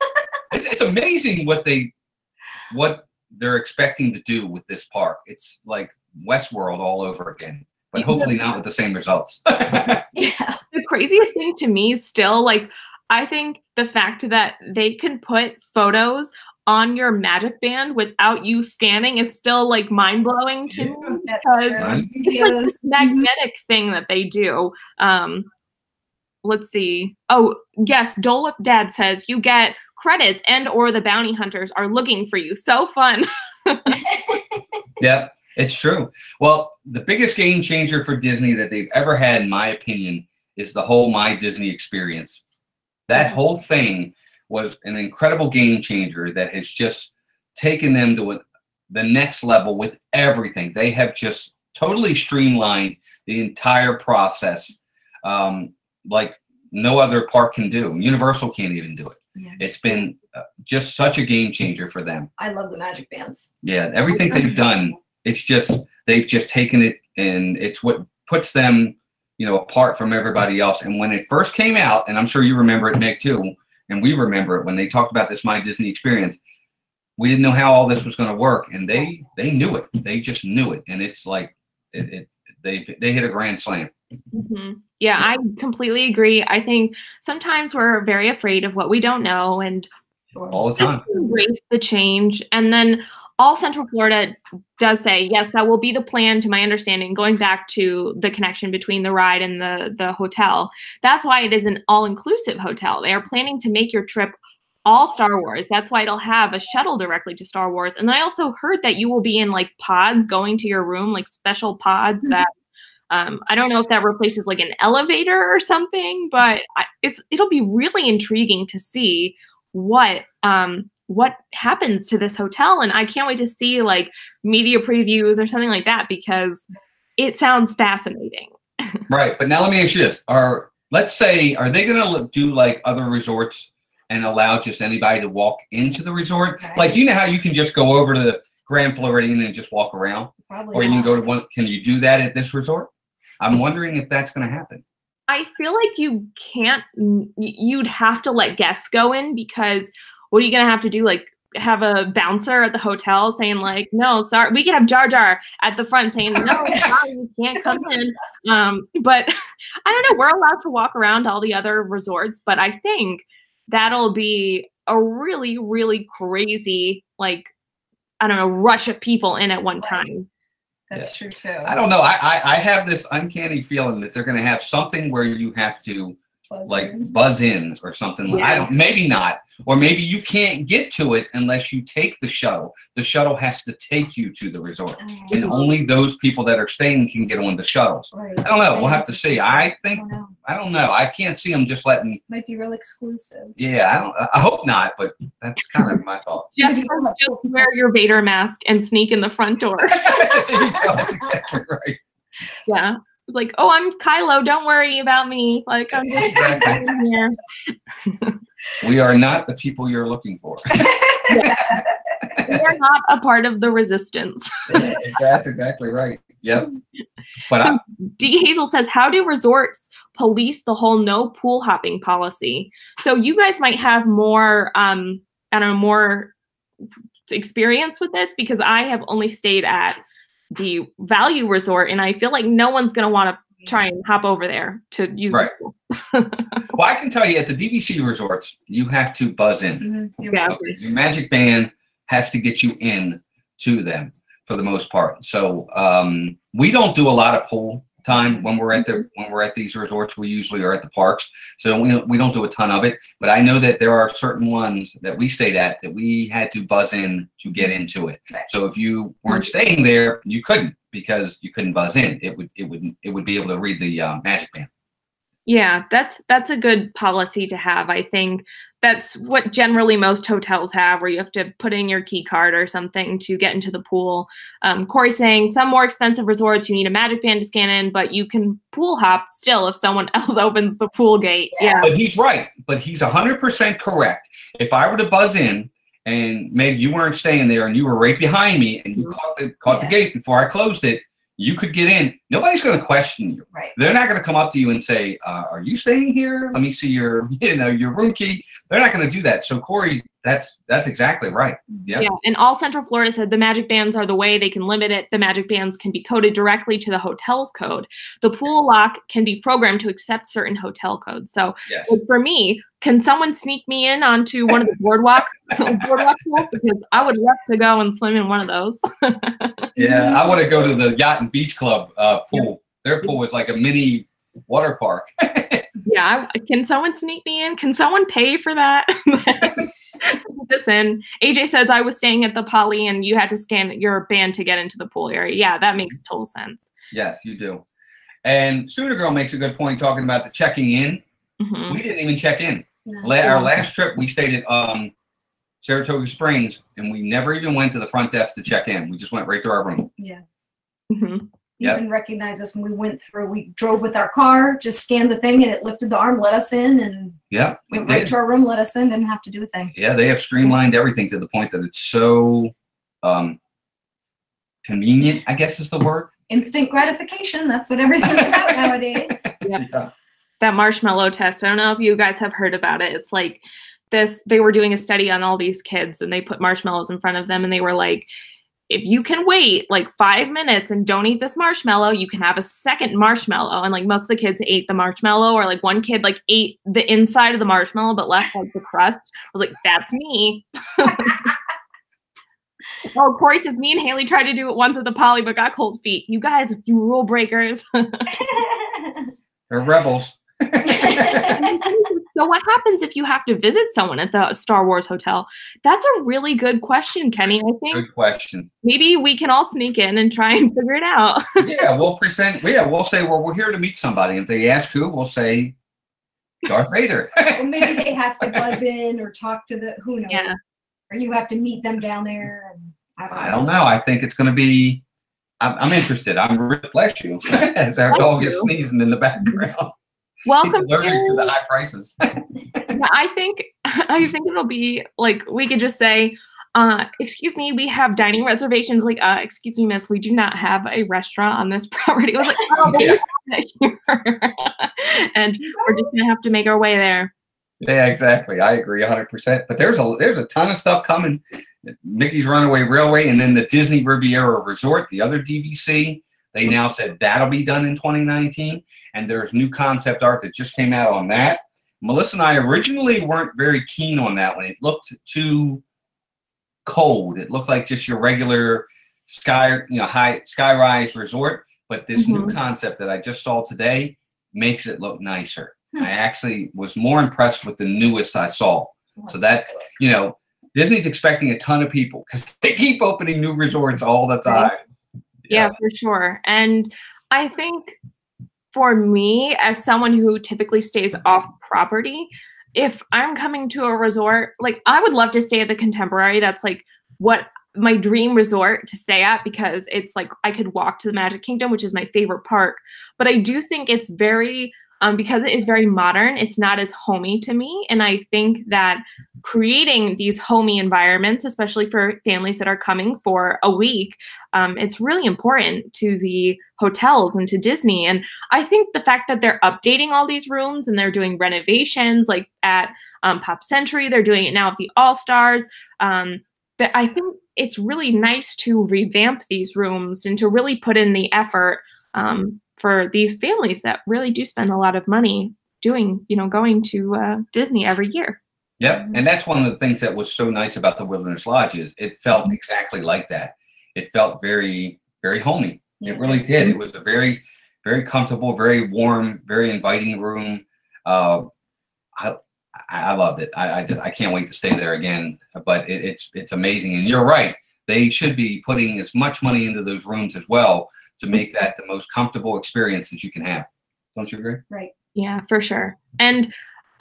Speaker 2: It's amazing what they're expecting to do with this park. It's like Westworld all over again, but hopefully not with the same results.
Speaker 1: The craziest thing to me still, like, I think the fact that they can put photos on your magic band without you scanning is still like mind-blowing to me, because it's like this magnetic thing that they do. Let's see. Oh, yes, Dolip Dad says you get credits and or the bounty hunters are looking for you. So fun.
Speaker 2: Yeah, it's true. Well, the biggest game changer for Disney that they've ever had, in my opinion, is the whole My Disney experience. That whole thing was an incredible game changer that has just taken them to the next level with everything. They have just totally streamlined the entire process, like no other park can do. Universal can't even do it. Yeah. It's been just such a game changer for them.
Speaker 3: I love the magic bands.
Speaker 2: Yeah, everything they've done, it's just, they've just taken it, and it's what puts them, you know, apart from everybody else. And when it first came out, and I'm sure you remember it, Nick, too, and we remember it when they talked about this My Disney experience, we didn't know how all this was going to work, and they knew it. They just knew it, and it's like they hit a grand slam.
Speaker 1: Mm-hmm. Yeah, I completely agree. I think sometimes we're very afraid of what we don't know, and
Speaker 2: all the time
Speaker 1: embrace the change. And then All Central Florida does say, yes, that will be the plan, to my understanding, going back to the connection between the ride and the hotel. That's why it is an all-inclusive hotel. They are planning to make your trip all Star Wars. That's why it'll have a shuttle directly to Star Wars. And then I also heard that you will be in like pods going to your room, like special pods that I don't know if that replaces like an elevator or something, but it'll be really intriguing to see what happens to this hotel. And I can't wait to see like media previews or something like that, because it sounds fascinating.
Speaker 2: Right. But now let me ask you this. Let's say, are they going to do like other resorts and allow just anybody to walk into the resort? Right. Like, you know how you can just go over to the Grand Floridian and just walk around? Probably or you can go to one. Can you do that at this resort? I'm wondering if that's going to happen.
Speaker 1: I feel like you can't, you'd have to let guests go in, because what are you going to have to do? Like have a bouncer at the hotel saying like, no, sorry. We could have Jar Jar at the front saying, no, sorry, you can't come in. But I don't know. We're allowed to walk around all the other resorts, but I think that'll be a really, really crazy, like, I don't know, rush of people in at one time.
Speaker 3: That's true too.
Speaker 2: I don't know. I have this uncanny feeling that they're going to have something where you have to buzz in or something. Yeah. Maybe not. Or maybe you can't get to it unless you take the shuttle. The shuttle has to take you to the resort. And only those people that are staying can get on the shuttles. Right. I don't know. We'll have to see. I don't know. I can't see them just letting. Might
Speaker 3: be real exclusive.
Speaker 2: Yeah, I hope not, but that's kind of my thought.
Speaker 1: Just wear your Vader mask and sneak in the front door.
Speaker 2: That's exactly right.
Speaker 1: Yeah. It's like, oh, I'm Kylo. Don't worry about me. Like, I'm just here.
Speaker 2: We are not the people you're looking for.
Speaker 1: Yeah. We are not a part of the resistance.
Speaker 2: Yeah, that's exactly right. Yep. But
Speaker 1: so D. Hazel says, how do resorts police the whole no pool hopping policy? So you guys might have more, I don't know, more experience with this, because I have only stayed at the Value Resort, and I feel like no one's going to want to try and hop over there to use
Speaker 2: right. Well, I can tell you at the DVC resorts, you have to buzz in.
Speaker 1: Mm-hmm. Yeah.
Speaker 2: Okay. Your magic band has to get you in to them for the most part. So we don't do a lot of pool time when we're at these resorts. We usually are at the parks, so we don't do a ton of it. But I know that there are certain ones that we stayed at that we had to buzz in to get into it. So if you weren't staying there, you couldn't, because you couldn't buzz in. It would be able to read the magic band.
Speaker 1: Yeah, that's a good policy to have. I think that's what generally most hotels have, where you have to put in your key card or something to get into the pool. Corey's saying some more expensive resorts, you need a magic band to scan in, but you can pool hop still if someone else opens the pool gate. Yeah.
Speaker 2: But he's right. But he's 100% correct. If I were to buzz in and maybe you weren't staying there and you were right behind me and you caught the gate before I closed it, you could get in. Nobody's going to question you.
Speaker 3: Right.
Speaker 2: They're not going to come up to you and say, are you staying here? Let me see your room key. They're not going to do that. So Corey, that's exactly right. Yep.
Speaker 1: Yeah. And All Central Florida said the magic bands are the way they can limit it. The magic bands can be coded directly to the hotel's code. The pool lock can be programmed to accept certain hotel codes. So for me, can someone sneak me in onto one of the boardwalk pools? Because I would love to go and swim in one of those.
Speaker 2: Yeah, I want to go to the Yacht and Beach Club pool. Their pool is like a mini water park.
Speaker 1: Yeah, can someone sneak me in? Can someone pay for that? This in. AJ says I was staying at the Poly and you had to scan your band to get into the pool area. Yeah, that makes total sense.
Speaker 2: Yes, you do. And Sooner Girl makes a good point talking about the checking in. We didn't even check in. No. Our last trip, we stayed at Saratoga Springs, and we never even went to the front desk to check in. We just went right to our room.
Speaker 3: Yeah. Even recognized us when we went through. We drove with our car, just scanned the thing, and it lifted the arm, let us in, and went right to our room, let us in, didn't have to do a thing.
Speaker 2: Yeah, they have streamlined everything to the point that it's so convenient, I guess is the word.
Speaker 3: Instant gratification. That's what everything's about nowadays.
Speaker 1: Yeah. That marshmallow test. I don't know if you guys have heard about it. It's like this, they were doing a study on all these kids and they put marshmallows in front of them and they were like, if you can wait like 5 minutes and don't eat this marshmallow, you can have a second marshmallow. And like most of the kids ate the marshmallow, or like one kid like ate the inside of the marshmallow but left like the crust. I was like, that's me. Oh, Corey says, me and Haley tried to do it once at the Poly but got cold feet. You guys, you rule breakers.
Speaker 2: They're rebels.
Speaker 1: So what happens if you have to visit someone at the Star Wars hotel? That's a really good question, Kenny. I think
Speaker 2: good question.
Speaker 1: Maybe we can all sneak in and try and figure it out.
Speaker 2: Yeah, we'll present. Yeah, we'll say, well, we're here to meet somebody. If they ask who, we'll say Darth Vader.
Speaker 3: Well, maybe they have to buzz in or talk to the who knows.
Speaker 1: Yeah.
Speaker 3: Or you have to meet them down there. And
Speaker 2: I don't know. I think it's going to be. I'm interested. Bless you. As our dog is sneezing in the background.
Speaker 1: Welcome
Speaker 2: to the high prices.
Speaker 1: I think it'll be like we could just say, excuse me, we have dining reservations. Like, excuse me, miss, we do not have a restaurant on this property. I was like, oh, we have it here. And we're just gonna have to make our way there.
Speaker 2: Yeah, exactly. I agree 100%. But there's a ton of stuff coming. Mickey's Runaway Railway, and then the Disney Riviera Resort, the other DVC. They now said that'll be done in 2019, and there's new concept art that just came out on that. Melissa and I originally weren't very keen on that one. It looked too cold. It looked like just your regular skyrise resort. But this new concept that I just saw today makes it look nicer. I actually was more impressed with the newest I saw. So that, Disney's expecting a ton of people because they keep opening new resorts all the time.
Speaker 1: Yeah, for sure. And I think for me, as someone who typically stays off property, if I'm coming to a resort, like I would love to stay at the Contemporary. That's like what my dream resort to stay at, because it's like I could walk to the Magic Kingdom, which is my favorite park. But I do think it's very, because it is very modern, it's not as homey to me. And I think that creating these homey environments, especially for families that are coming for a week, it's really important to the hotels and to Disney. And I think the fact that they're updating all these rooms and they're doing renovations, like at Pop Century, they're doing it now at the All-Stars, that I think it's really nice to revamp these rooms and to really put in the effort for these families that really do spend a lot of money going to Disney every year.
Speaker 2: Yep. And that's one of the things that was so nice about the Wilderness Lodge is it felt exactly like that. It felt very, very homey. It really did. It was a very, very comfortable, very warm, very inviting room. I loved it. I can't wait to stay there again. But it's amazing. And you're right. They should be putting as much money into those rooms as well to make that the most comfortable experience that you can have. Don't you agree?
Speaker 3: Right.
Speaker 1: Yeah, for sure. And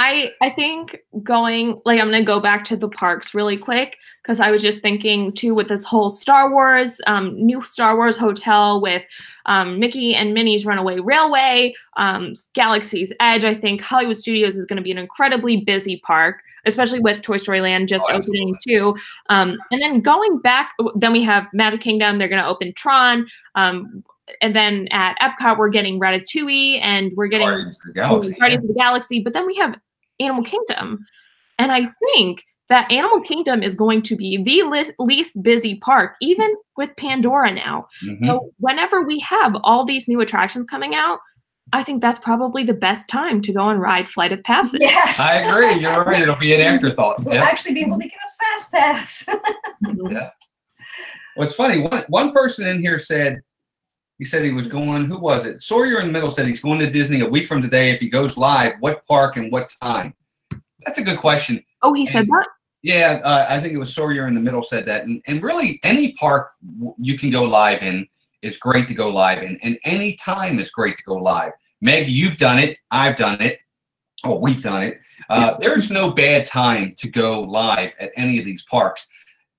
Speaker 1: I think I'm going to go back to the parks really quick, because I was just thinking too, with this whole Star Wars, new Star Wars hotel with Mickey and Minnie's Runaway Railway, Galaxy's Edge. I think Hollywood Studios is going to be an incredibly busy park, especially with Toy Story Land just opening too. And then going back, then we have Magic Kingdom. They're going to open Tron. And then at Epcot, we're getting Ratatouille, and we're getting Guardians of the Galaxy. But then we have Animal Kingdom. And I think that Animal Kingdom is going to be the least busy park, even with Pandora now. So whenever we have all these new attractions coming out, I think that's probably the best time to go and ride Flight of Passage.
Speaker 3: Yes.
Speaker 2: I agree. You're right. It'll be an afterthought.
Speaker 3: We'll actually be able to get a fast pass.
Speaker 2: Yeah. What's funny, one person in here said, He said he was going, who was it? Sawyer in the middle said he's going to Disney a week from today. If he goes live, what park and what time? That's a good question.
Speaker 1: Oh, he said that?
Speaker 2: Yeah, I think it was Sawyer in the middle said that. And really, any park you can go live in is great to go live in. And any time is great to go live. Meg, you've done it. I've done it. Oh, we've done it. There's no bad time to go live at any of these parks.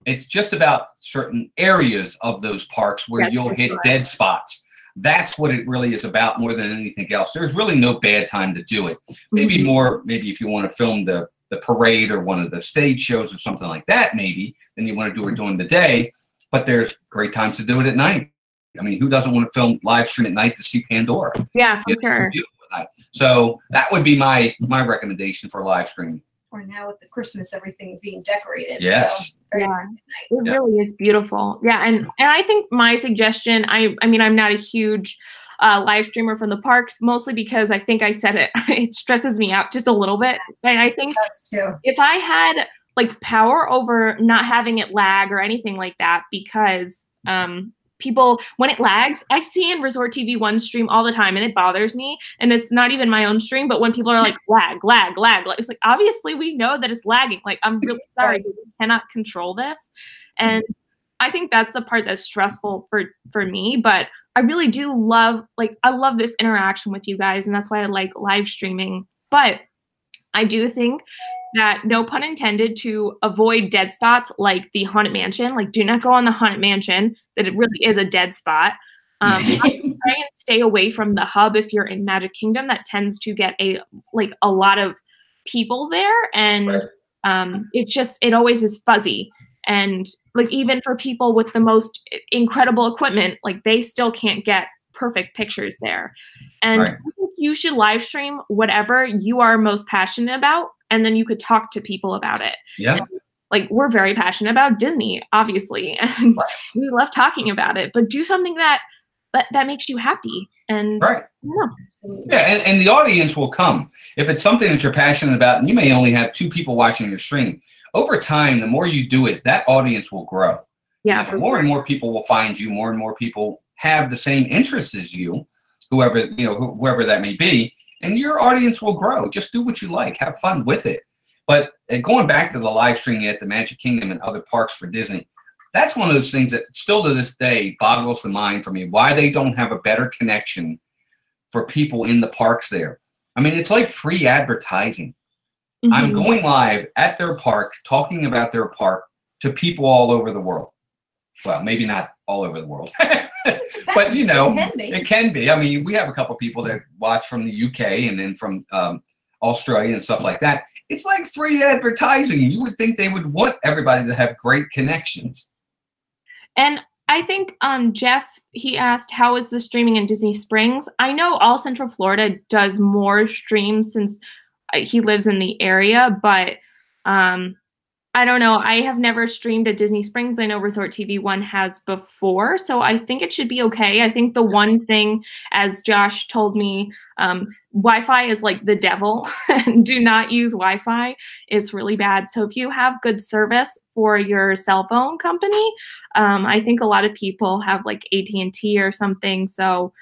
Speaker 2: It's just about certain areas of those parks where you'll hit dead spots. That's what it really is about more than anything else. There's really no bad time to do it. Maybe maybe if you want to film the parade or one of the stage shows or something like that, maybe, then you want to do it during the day. But there's great times to do it at night. I mean, who doesn't want to film live stream at night to see Pandora?
Speaker 1: Yeah, for sure.
Speaker 2: So that would be my recommendation for live streaming.
Speaker 3: Or now with the Christmas, everything being decorated.
Speaker 2: Yes.
Speaker 3: So
Speaker 1: it really is beautiful. Yeah, and I think my suggestion, I mean, I'm not a huge live streamer from the parks, mostly because I think I said it, it stresses me out just a little bit. And I think if I had like power over not having it lag or anything like that, because people, when it lags, I see in Resort TV 1 stream all the time and it bothers me. And it's not even my own stream, but when people are like, lag, it's like, obviously we know that it's lagging. Like, I'm really sorry, but we cannot control this. And I think that's the part that's stressful for me. But I really do love, like, I love this interaction with you guys. And that's why I like live streaming. But I do think that, no pun intended, to avoid dead spots like the Haunted Mansion, like, do not go on the Haunted Mansion, that it really is a dead spot. I try and stay away from the hub if you're in Magic Kingdom. That tends to get a lot of people there, and it always is fuzzy. And like, even for people with the most incredible equipment, like, they still can't get perfect pictures there. And I think you should live stream whatever you are most passionate about, and then you could talk to people about it.
Speaker 2: Yeah.
Speaker 1: And, like, we're very passionate about Disney, obviously, and we love talking about it, but do something that makes you happy. And
Speaker 2: and the audience will come. If it's something that you're passionate about, and you may only have 2 people watching your stream, over time, the more you do it, that audience will grow.
Speaker 1: Yeah.
Speaker 2: And more and more people will find you. More and more people have the same interests as you, whoever that may be, and your audience will grow. Just do what you like. Have fun with it. But going back to the live streaming at the Magic Kingdom and other parks for Disney, that's one of those things that still to this day boggles the mind for me, why they don't have a better connection for people in the parks there. I mean, it's like free advertising. I'm going live at their park, talking about their park to people all over the world. Well, maybe not all over the world, but you know, it can be. I mean, we have a couple people that watch from the UK and then from Australia and stuff like that. It's like free advertising. You would think they would want everybody to have great connections.
Speaker 1: And I think Jeff, he asked, how is the streaming in Disney Springs? I know All Central Florida does more streams since he lives in the area, but I don't know. I have never streamed at Disney Springs. I know Resort TV 1 has before, so I think it should be okay. I think the one thing, as Josh told me, Wi-Fi is like the devil. Do not use Wi-Fi. It's really bad. So if you have good service for your cell phone company, I think a lot of people have like AT&T or something. So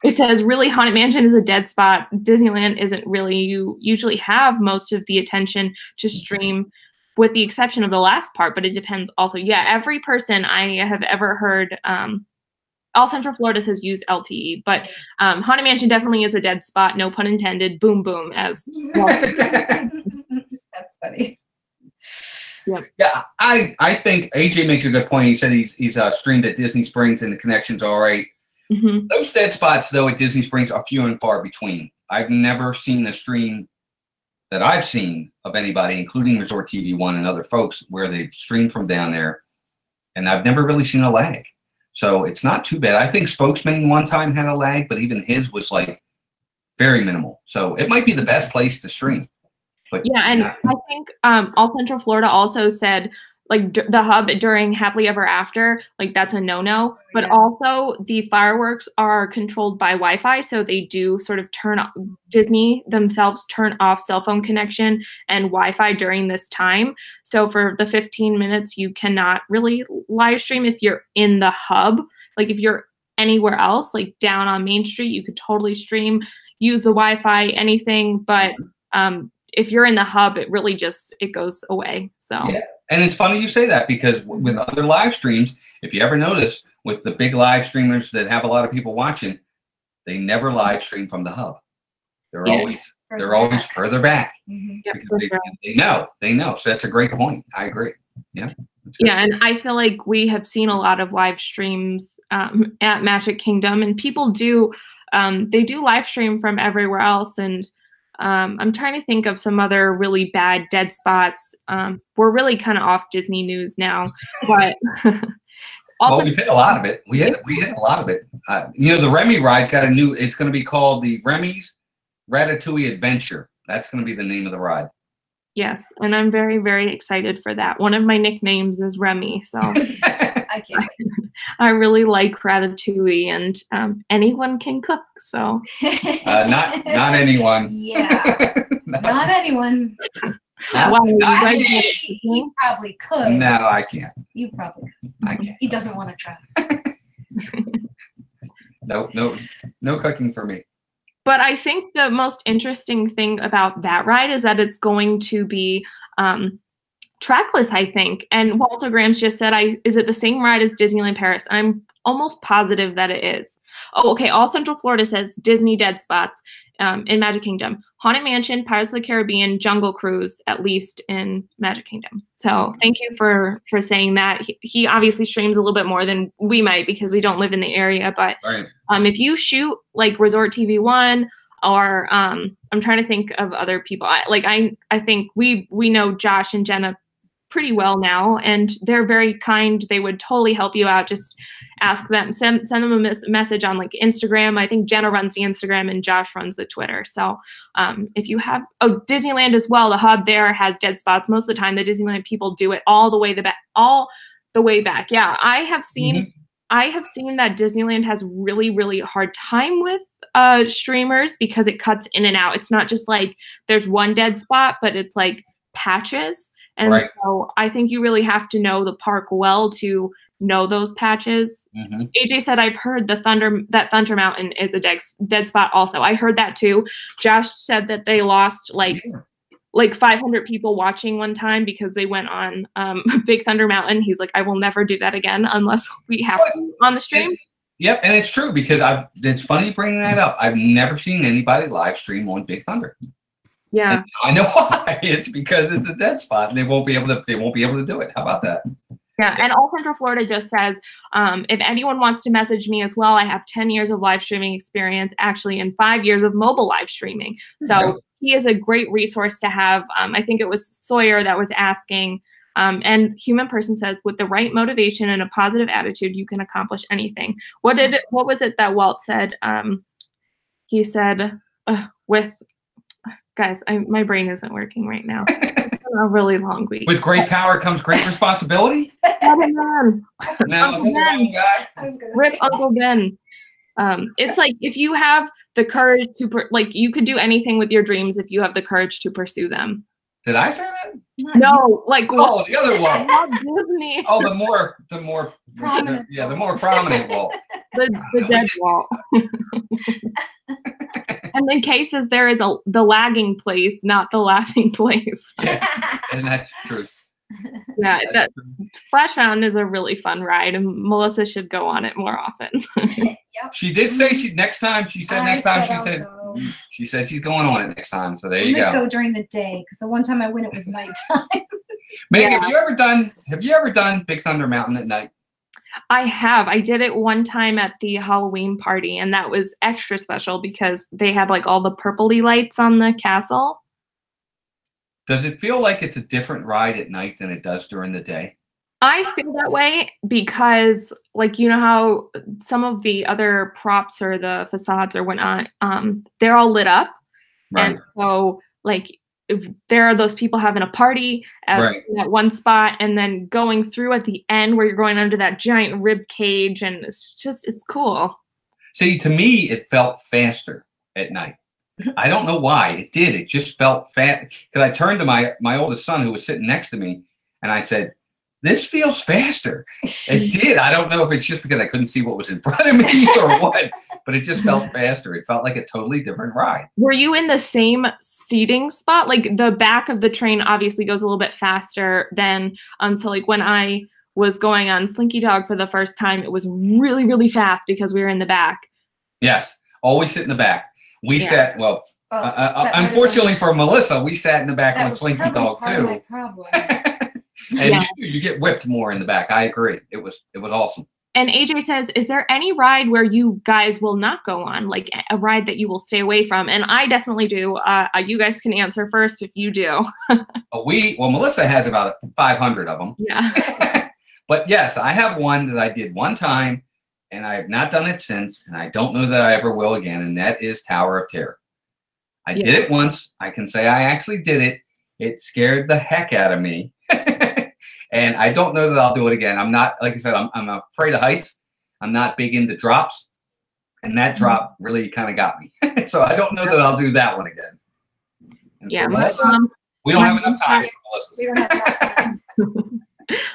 Speaker 1: it says, really, Haunted Mansion is a dead spot. Disneyland isn't really. You usually have most of the attention to stream, with the exception of the last part, but it depends also. Yeah, every person I have ever heard, All Central Florida says use LTE, but Haunted Mansion definitely is a dead spot, no pun intended, boom, boom, as well.
Speaker 3: That's funny.
Speaker 1: Yep.
Speaker 2: Yeah, I think AJ makes a good point. He said he's streamed at Disney Springs and the connection's all right. Those dead spots, though, at Disney Springs are few and far between. I've never seen a stream that I've seen of anybody, including Resort TV 1 and other folks, where they've streamed from down there, and I've never really seen a lag. So it's not too bad. I think Spokesman one time had a lag, but even his was like very minimal. So it might be the best place to stream. But
Speaker 1: yeah, and I think All Central Florida also said, like, the hub during Happily Ever After, like, that's a no-no. But also the fireworks are controlled by Wi-Fi, so they do sort of Disney themselves turn off cell phone connection and Wi-Fi during this time. So for the 15 minutes, you cannot really live stream if you're in the hub. Like, if you're anywhere else, like down on Main Street, you could totally stream, use the Wi-Fi, anything. But if you're in the hub, it really just, it goes away. So
Speaker 2: yeah, and it's funny you say that, because with other live streams, if you ever notice, with the big live streamers that have a lot of people watching, they never live stream from the hub. They're always further back. Because they know. So that's a great point. I agree. Yeah.
Speaker 1: Yeah, and I feel like we have seen a lot of live streams at Magic Kingdom, and people do they do live stream from everywhere else. And I'm trying to think of some other really bad dead spots. We're really kind of off Disney news now, but
Speaker 2: also, well, we've hit a lot of it. We hit a lot of it. You know, the Remy ride's got a new. It's going to be called the Remy's Ratatouille Adventure. That's going to be the name of the ride.
Speaker 1: Yes, and I'm very, very excited for that. One of my nicknames is Remy, so
Speaker 3: I can't wait.
Speaker 1: I really like Ratatouille, and anyone can cook. So
Speaker 2: not anyone.
Speaker 3: Yeah, not anyone.
Speaker 2: Well,
Speaker 3: you probably could.
Speaker 2: No, I can't.
Speaker 3: You probably could.
Speaker 2: I can't.
Speaker 3: He doesn't want to try.
Speaker 2: No cooking for me.
Speaker 1: But I think the most interesting thing about that ride is that it's going to be trackless, I think. And Walter Grams just said, is it the same ride as Disneyland Paris? I'm almost positive that it is. Oh, okay. All Central Florida says Disney dead spots in Magic Kingdom. Haunted Mansion, Pirates of the Caribbean, Jungle Cruise, at least in Magic Kingdom. So thank you for saying that. He obviously streams a little bit more than we might because we don't live in the area. But if you shoot like Resort TV 1 or I'm trying to think of other people. I think we know Josh and Jenna pretty well now, and they're very kind. They would totally help you out. Just ask them, send them a message on like Instagram. I think Jenna runs the Instagram and Josh runs the Twitter. So if you have, Disneyland as well, the hub there has dead spots. Most of the time the Disneyland people do it all the way back. Yeah, I have seen that Disneyland has really, really hard time with streamers because it cuts in and out. It's not just like there's one dead spot, but it's like patches. And so I think you really have to know the park well to know those patches. AJ said, I've heard that Thunder Mountain is a dead spot also. I heard that too. Josh said that they lost like 500 people watching one time because they went on Big Thunder Mountain. He's like, I will never do that again unless we have to on the stream.
Speaker 2: Yep, and it's true because it's funny bringing that up. I've never seen anybody live stream on Big Thunder.
Speaker 1: Yeah,
Speaker 2: and I know why. It's because it's a dead spot, and they won't be able to do it. How about that?
Speaker 1: Yeah, and All Central Florida just says, if anyone wants to message me as well, I have 10 years of live streaming experience, actually, and 5 years of mobile live streaming. So he is a great resource to have. I think it was Sawyer that was asking. And Human Person says, with the right motivation and a positive attitude, you can accomplish anything. What was it that Walt said? He said, guys, my brain isn't working right now. It's been a really long week.
Speaker 2: With great power comes great responsibility.
Speaker 1: No,
Speaker 2: Uncle Ben.
Speaker 1: Rip Uncle Ben. It's like if you have the courage to, you could do anything with your dreams if you have the courage to pursue them.
Speaker 2: Did I say that?
Speaker 1: No,
Speaker 2: the other one.
Speaker 1: Disney.
Speaker 2: Oh, the more prominent. The more prominent Walt.
Speaker 1: The dead Walt. And then cases there is the lagging place, not the laughing place.
Speaker 2: Yeah, and that's true.
Speaker 1: Yeah, that Splash Mountain is a really fun ride, and Melissa should go on it more often.
Speaker 3: Yep.
Speaker 2: She did say she said she said she's going on it next time. So there you go.
Speaker 3: Go during the day because the one time I went, it was nighttime.
Speaker 2: Meg, have you ever done Big Thunder Mountain at night?
Speaker 1: I have. I did it one time at the Halloween party, and that was extra special because they had like all the purpley lights on the castle.
Speaker 2: Does it feel like it's a different ride at night than it does during the day?
Speaker 1: I feel that way because, you know how some of the other props or the facades or whatnot, they're all lit up. Right. And so, if there are those people having a party at one spot and then going through at the end where you're going under that giant rib cage, and it's cool.
Speaker 2: See, to me, it felt faster at night. I don't know why. It did. It just felt fast. Because I turned to my oldest son who was sitting next to me, and I said, this feels faster. It did. I don't know if it's just because I couldn't see what was in front of me or what, but it just felt faster. It felt like a totally different ride.
Speaker 1: Were you in the same seating spot? Like the back of the train obviously goes a little bit faster than, so like when I was going on Slinky Dog for the first time, it was really, really fast because we were in the back.
Speaker 2: Yes, always sit in the back. We sat, well, unfortunately for Melissa, we sat in the back on Slinky Dog too. And you get whipped more in the back. I agree. It was awesome.
Speaker 1: And AJ says, is there any ride where you guys will not go on, like a ride that you will stay away from? And I definitely do. You guys can answer first if you do.
Speaker 2: Well, Melissa has about 500 of them.
Speaker 1: Yeah.
Speaker 2: But yes, I have one that I did one time, and I have not done it since, and I don't know that I ever will again, and that is Tower of Terror. I did it once. I can say I actually did it. It scared the heck out of me. And I don't know that I'll do it again. I'm not, like I said, I'm afraid of heights. I'm not big into drops. And that drop really kind of got me. So I don't know that I'll do that one again. And
Speaker 1: yeah,
Speaker 2: we don't have enough time.
Speaker 3: We don't have enough time.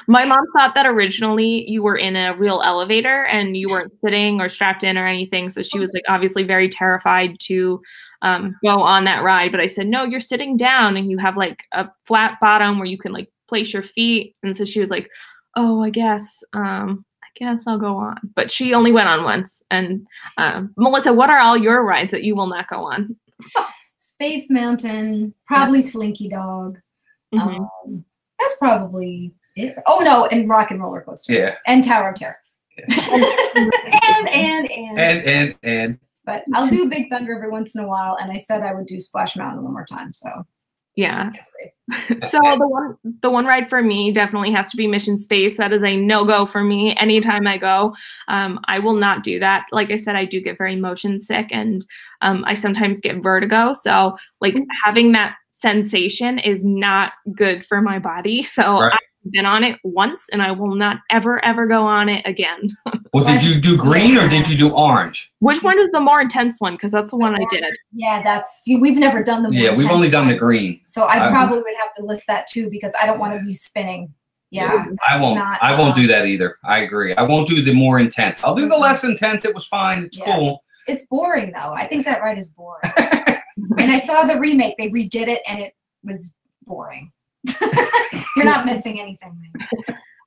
Speaker 1: My mom thought that originally you were in a real elevator and you weren't sitting or strapped in or anything. So she was like obviously very terrified to go on that ride. But I said, no, you're sitting down and you have like a flat bottom where you can like place your feet. And so she was like, oh, I guess I'll go on. But she only went on once. And Melissa, what are all your rides that you will not go on?
Speaker 3: Space Mountain, probably Slinky Dog. That's probably it. Oh no, and Rock and Roller Coaster.
Speaker 2: Yeah.
Speaker 3: And Tower of Terror.
Speaker 2: Yeah. and.
Speaker 3: But I'll do Big Thunder every once in a while, and I said I would do Splash Mountain one more time. So
Speaker 1: yeah. So the one ride for me definitely has to be Mission Space. That is a no-go for me. Anytime I go, I will not do that. Like I said, I do get very motion sick, and I sometimes get vertigo. So like having that sensation is not good for my body. So I've been on it once, and I will not ever go on it again.
Speaker 2: Well, did you do green or did you do orange?
Speaker 1: Which one is the more intense one? Because that's the one I did.
Speaker 3: Yeah, we've never done the more intense
Speaker 2: we've only done the green.
Speaker 3: So I probably would have to list that too because I don't want to be spinning. Yeah,
Speaker 2: I won't do that either. I agree. I won't do the more intense. I'll do the less intense. It was fine. It's cool. It's
Speaker 3: boring though. I think that ride is boring. And I saw the remake. They redid it, and it was boring. You're not missing anything.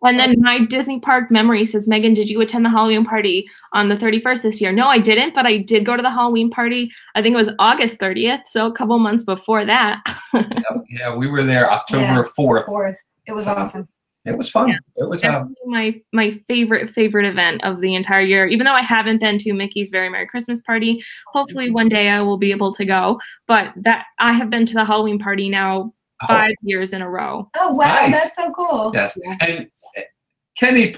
Speaker 1: And then my Disney Park memory says, Megan, did you attend the Halloween party on the 31st this year? No, I didn't, but I did go to the Halloween party. I think it was August 30th, so a couple months before that.
Speaker 2: Yeah, we were there October 4th.
Speaker 3: It was awesome.
Speaker 2: It was fun.
Speaker 1: Yeah.
Speaker 2: It was
Speaker 1: my favorite event of the entire year. Even though I haven't been to Mickey's Very Merry Christmas Party, hopefully one day I will be able to go. But that I have been to the Halloween party now 5 years in a row.
Speaker 3: Oh wow, nice. That's so cool.
Speaker 2: Yes, and Kenny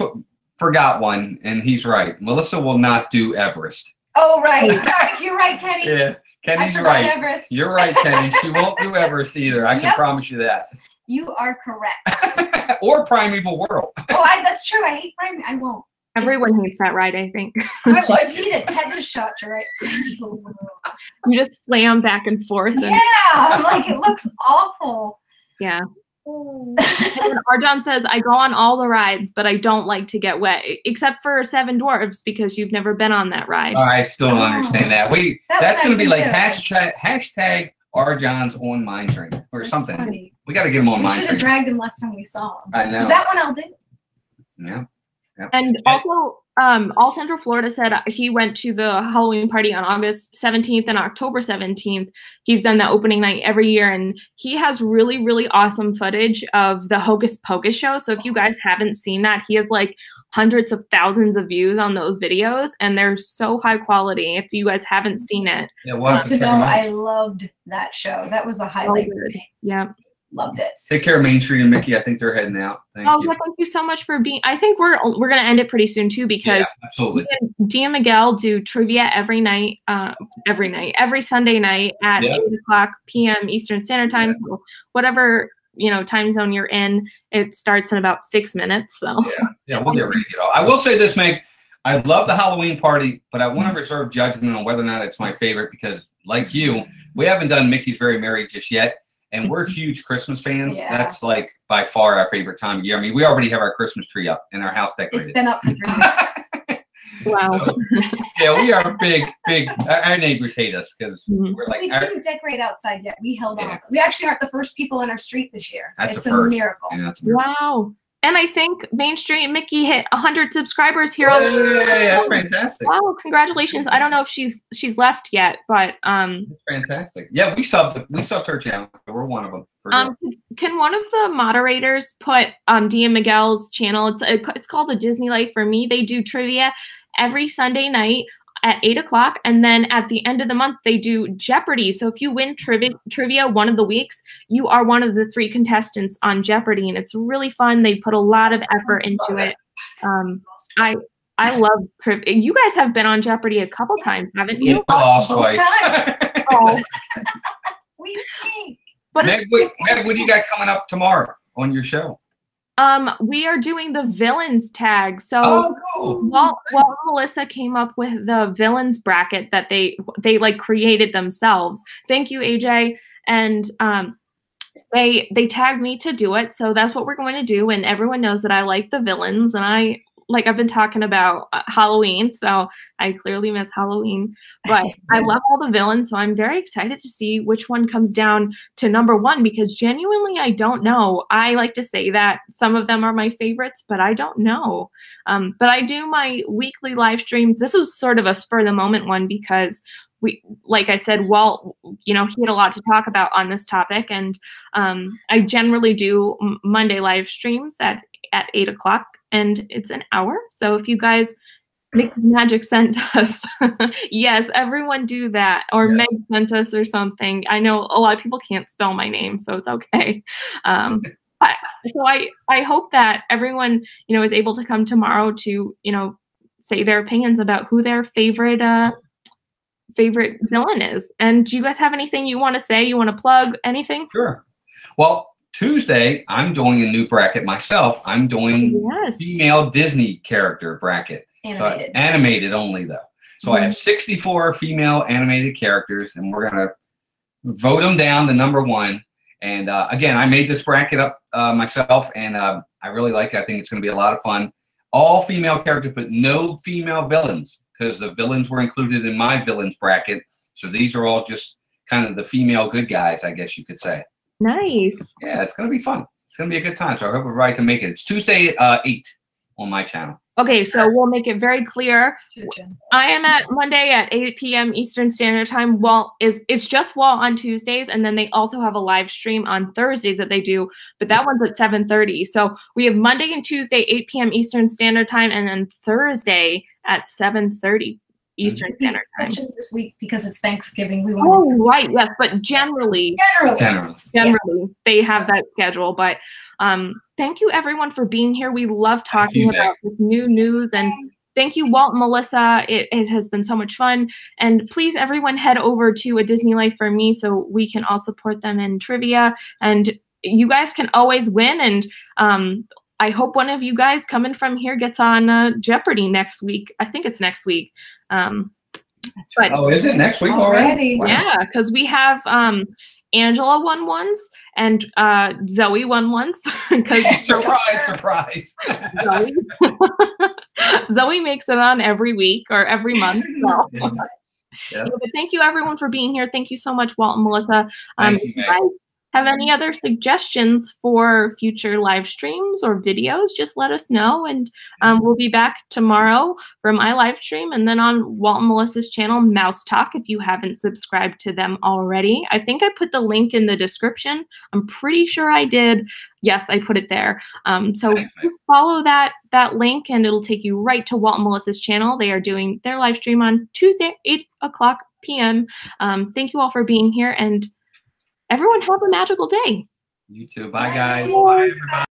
Speaker 2: forgot one, and he's right. Melissa will not do Everest.
Speaker 3: Oh right, sorry, you're right, Kenny.
Speaker 2: Yeah, Kenny's right. Everest. You're right, Kenny. She won't do Everest either. I can promise you that.
Speaker 3: You are correct.
Speaker 2: Or Primeval World.
Speaker 3: Oh, that's true. I hate Primeval. I won't.
Speaker 1: Everyone hates that ride, I think.
Speaker 2: I like it.
Speaker 3: You need a tetanus shot, right?
Speaker 1: You just slam back and forth. And
Speaker 3: yeah, like it looks awful.
Speaker 1: Yeah. And Arjon says, I go on all the rides, but I don't like to get wet, except for Seven Dwarfs, because you've never been on that ride.
Speaker 2: I still don't understand that. That's going to be like hashtag Arjon's on Mine Train or something. Funny. We got to get him on Mine Train.
Speaker 3: We should have dragged him last time we saw him.
Speaker 2: I know.
Speaker 3: Is that one I'll do?
Speaker 2: Yeah.
Speaker 1: And also, All Central Florida said he went to the Halloween party on August 17th and October 17th. He's done that opening night every year, and he has really, really awesome footage of the Hocus Pocus show. So if you guys haven't seen that, he has like hundreds of thousands of views on those videos, and they're so high quality. If you guys haven't seen it,
Speaker 3: I loved that show. That was a highlight for me.
Speaker 1: Yeah.
Speaker 3: Loved it.
Speaker 2: Take care of Main Street and Mickey. I think they're heading out. Thank you.
Speaker 1: Yeah, thank you so much for being. I think we're gonna end it pretty soon too, because
Speaker 2: absolutely.
Speaker 1: Dee and Miguel do trivia every Sunday night at 8:00 p.m. Eastern Standard Time. So whatever time zone you're in, it starts in about 6 minutes. So
Speaker 2: we'll get ready to get off. I will say this, Meg. I love the Halloween party, but I want to reserve judgment on whether or not it's my favorite because, like you, we haven't done Mickey's Very Merry just yet. And we're huge Christmas fans. Yeah. That's like by far our favorite time of year. I mean, we already have our Christmas tree up and our house decorated.
Speaker 3: It's been up for 3 months.
Speaker 1: Wow.
Speaker 2: So, yeah, we are big. Our neighbors hate us because we're like.
Speaker 3: We didn't decorate outside yet. We held on. We actually aren't the first people on our street this year.
Speaker 2: It's
Speaker 3: a miracle.
Speaker 2: Yeah, that's a miracle.
Speaker 1: Wow. And I think Main Street Mickey hit 100 subscribers here on
Speaker 2: the that's fantastic.
Speaker 1: Wow, congratulations. I don't know if she's left yet, but
Speaker 2: that's fantastic. Yeah, we subbed her channel. We're one of them.
Speaker 1: Can one of the moderators put Dia Miguel's channel? It's called A Disney Life for Me. They do trivia every Sunday night at 8 o'clock, and then at the end of the month they do Jeopardy. So if you win trivia one of the weeks, you are one of the 3 contestants on Jeopardy, and it's really fun. They put a lot of effort into it. I love trivia. You guys have been on Jeopardy a couple times, haven't you?
Speaker 2: Lost twice.
Speaker 3: Oh. We stink.
Speaker 2: But Meg, what do you got coming up tomorrow on your show?
Speaker 1: We are doing the villains tag. So Walt and Melissa came up with the villains bracket that they like created themselves. Thank you, AJ. And they tagged me to do it. So that's what we're going to do. And everyone knows that I like the villains, and I've been talking about Halloween, so I clearly miss Halloween, but I love all the villains, so I'm very excited to see which one comes down to #1, because genuinely, I don't know. I like to say that some of them are my favorites, but I don't know. But I do my weekly live stream. This was sort of a spur of the moment one, because like I said, Walt, he had a lot to talk about on this topic, and I generally do Monday live streams at 8 o'clock, and it's an hour. So if you guys make magic sent us, yes, everyone do that, or Meg sent us or something. I know a lot of people can't spell my name, so it's okay. So I hope that everyone is able to come tomorrow to say their opinions about who their favorite villain is. And do you guys have anything you want to say? You want to plug anything?
Speaker 2: Sure. Well, Tuesday, I'm doing a new bracket myself. I'm doing female Disney character bracket.
Speaker 3: Animated.
Speaker 2: Animated only, though. So I have 64 female animated characters, and we're going to vote them down to #1. And again, I made this bracket up myself, and I really like it. I think it's going to be a lot of fun. All female characters, but no female villains, because the villains were included in my villains bracket. So these are all just kind of the female good guys, I guess you could say.
Speaker 1: Nice.
Speaker 2: Yeah, it's going to be fun. It's going to be a good time. So I hope everybody can make it. It's Tuesday at 8 on my channel.
Speaker 1: Okay, so we'll make it very clear. I am at Monday at 8 p.m. Eastern Standard Time. It's just Walt on Tuesdays, and then they also have a live stream on Thursdays that they do, but that one's at 7:30. So we have Monday and Tuesday, 8 p.m. Eastern Standard Time, and then Thursday at 7:30 Eastern Standard Time.
Speaker 3: This week because it's Thanksgiving.
Speaker 1: Right, yes, but generally they have that schedule. But thank you everyone for being here. We love talking about this new news, and thank you, Walt and Melissa. It has been so much fun. And please, everyone, head over to A Disney Life for Me so we can all support them in trivia. And you guys can always win. And I hope one of you guys coming from here gets on Jeopardy next week. I think it's next week.
Speaker 2: Is it next week already?
Speaker 1: Wow. Yeah, because we have Angela won once, and Zoe won once.
Speaker 2: Surprise!
Speaker 1: Zoe makes it on every week or every month. So. But thank you everyone for being here. Thank you so much, Walt and Melissa.
Speaker 2: Thank you,
Speaker 1: if you guys have any other suggestions for future live streams or videos, just let us know, and we'll be back tomorrow for my live stream, and then on Walt and Melissa's channel, Mouse Talk, if you haven't subscribed to them already. I think I put the link in the description. I'm pretty sure I did. Yes, I put it there. So follow that link, and it'll take you right to Walt and Melissa's channel. They are doing their live stream on Tuesday, 8 o'clock p.m. Thank you all for being here, and everyone have a magical day.
Speaker 2: You too. Bye, guys. Bye, everybody.